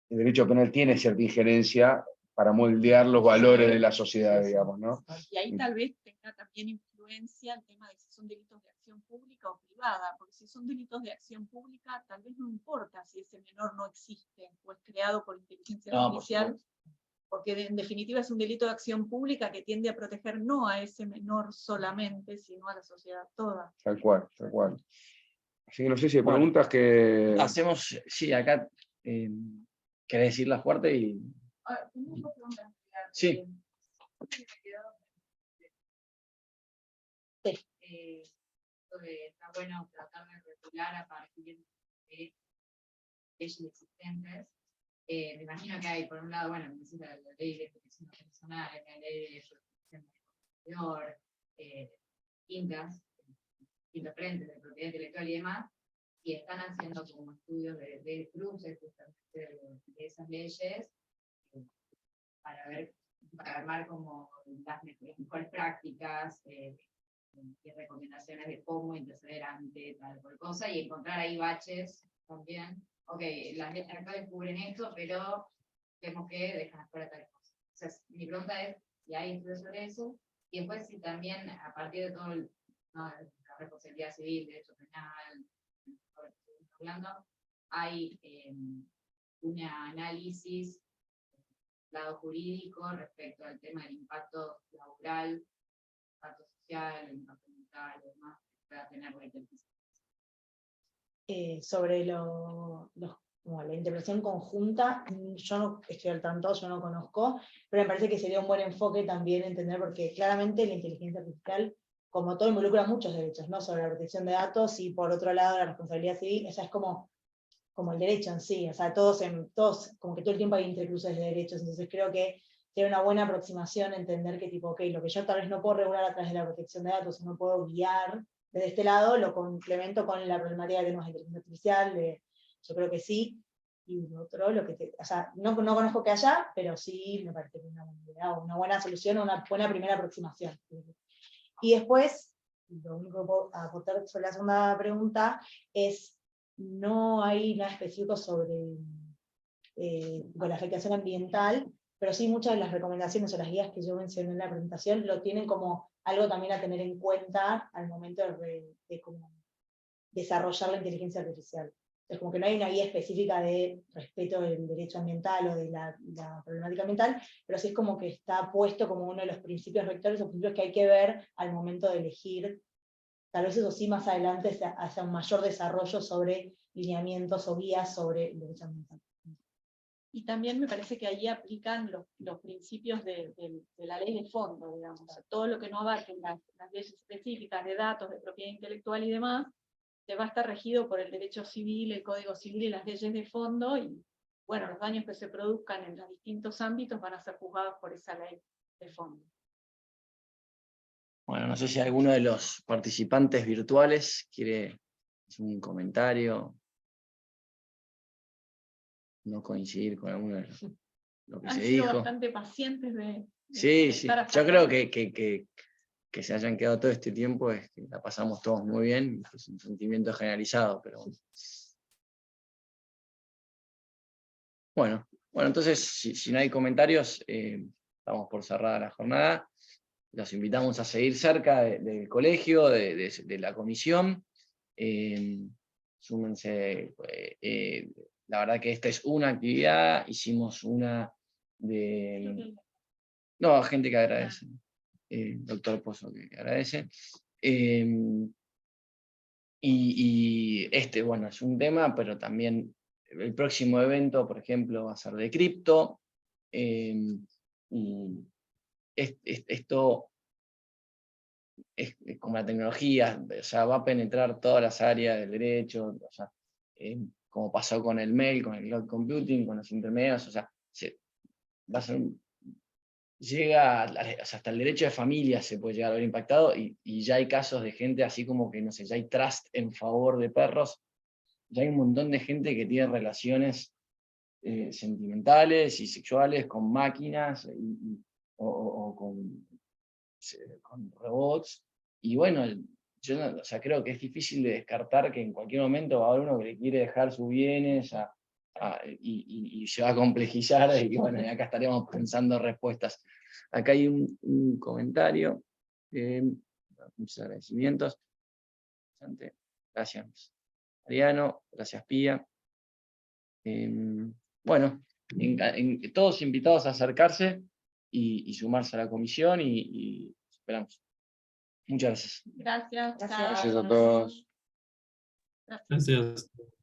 el derecho penal tiene cierta injerencia para moldear los valores de la sociedad, digamos, ¿no? Y ahí tal vez tenga también influencia el tema de si son delitos de acción pública o privada, porque si son delitos de acción pública, tal vez no importa si ese menor no existe o es creado por inteligencia artificial, porque en definitiva es un delito de acción pública que tiende a proteger no a ese menor solamente, sino a la sociedad toda. Tal cual, tal cual. Así que no sé si hay preguntas que... Hacemos, sí, acá, ¿querés decirlas fuerte? Tengo una pregunta. Sí. Está bueno tratar de regular a partir de leyes existentes. Me imagino que hay, por un lado, bueno, necesita la ley de protección personal, la ley de protección del consumidor, distintos frentes de propiedad intelectual y demás, y están haciendo como estudios de cruces justamente de esas leyes para armar como las mejores prácticas y recomendaciones de cómo interceder ante tal cual cosa, y encontrar ahí baches también. Ok, las leyes actuales cubren esto, pero vemos que dejan fuera tal cosa. O sea, mi pregunta es si hay estudios sobre eso, y después si también, a partir de todo la responsabilidad civil, derecho penal, hablando, hay un análisis lado jurídico respecto al tema del impacto laboral, impacto social, el impacto mental, y demás que pueda tener la inteligencia. Sobre la interpretación conjunta, yo no estoy al tanto, yo no conozco, pero me parece que sería un buen enfoque también entender, porque claramente la inteligencia artificial, como todo, involucra muchos derechos, ¿no? Sobre la protección de datos y por otro lado la responsabilidad civil, o sea, es como como el derecho en sí, o sea, todos, como que todo el tiempo hay entrecruces de derechos, entonces creo que tiene una buena aproximación entender que tipo, ok, lo que yo tal vez no puedo regular a través de la protección de datos, no puedo guiar desde este lado, lo complemento con la problemática que tenemos de inteligencia artificial, yo creo que sí, y lo otro, o sea, no conozco que haya, pero sí me parece que es una buena idea, o una buena solución, o una buena primera aproximación. Y después, lo único que puedo aportar sobre la segunda pregunta es, no hay nada específico sobre la afectación ambiental, pero sí muchas de las recomendaciones o las guías que yo mencioné en la presentación lo tienen como algo también a tener en cuenta al momento de cómo desarrollar la inteligencia artificial. Entonces, como que no hay una guía específica de respeto del derecho ambiental o de la problemática ambiental, pero sí es como que está puesto como uno de los principios rectores o principios que hay que ver al momento de elegir. Tal vez eso sí más adelante hacia un mayor desarrollo sobre lineamientos o guías sobre el derecho ambiental. Y también me parece que allí aplican los principios de la ley de fondo, digamos. O sea, todo lo que no abarque las leyes específicas de datos, de propiedad intelectual y demás, se va a estar regido por el derecho civil, el Código Civil y las leyes de fondo, y bueno, los daños que se produzcan en los distintos ámbitos van a ser juzgados por esa ley de fondo. Bueno, no sé si alguno de los participantes virtuales quiere hacer un comentario, no coincidir con alguno de lo que Han se sido dijo. bastante pacientes de Sí, estar hasta yo creo acá. que se hayan quedado todo este tiempo es que la pasamos todos muy bien, es un sentimiento generalizado, pero bueno. Bueno, entonces, si no hay comentarios, estamos por cerrada la jornada. Los invitamos a seguir cerca del colegio, de la comisión. Súmense. La verdad que esta es una actividad, hicimos una de... No, gente que agradece. Doctor Pozo que agradece. Y bueno, es un tema, pero también el próximo evento, por ejemplo, va a ser de cripto. Y esto es como la tecnología, o sea, va a penetrar todas las áreas del derecho, o sea, como pasó con el mail, con el cloud computing, con los intermedios, o sea, va a ser llega, o sea, hasta el derecho de familia se puede llegar a ver impactado, y ya hay casos de gente así como que, no sé, ya hay trust en favor de perros, ya hay un montón de gente que tiene relaciones sentimentales y sexuales con máquinas o con robots, y bueno, yo o sea, creo que es difícil de descartar que en cualquier momento va a haber uno que le quiere dejar sus bienes y se va a complejizar, y bueno, y acá estaremos pensando respuestas. Acá hay un comentario, muchos agradecimientos. Gracias Mariano, gracias Pía. Bueno, todos invitados a acercarse y sumarse a la comisión, y esperamos. Muchas gracias. Gracias. Gracias. chao. Gracias a todos. Gracias. Gracias.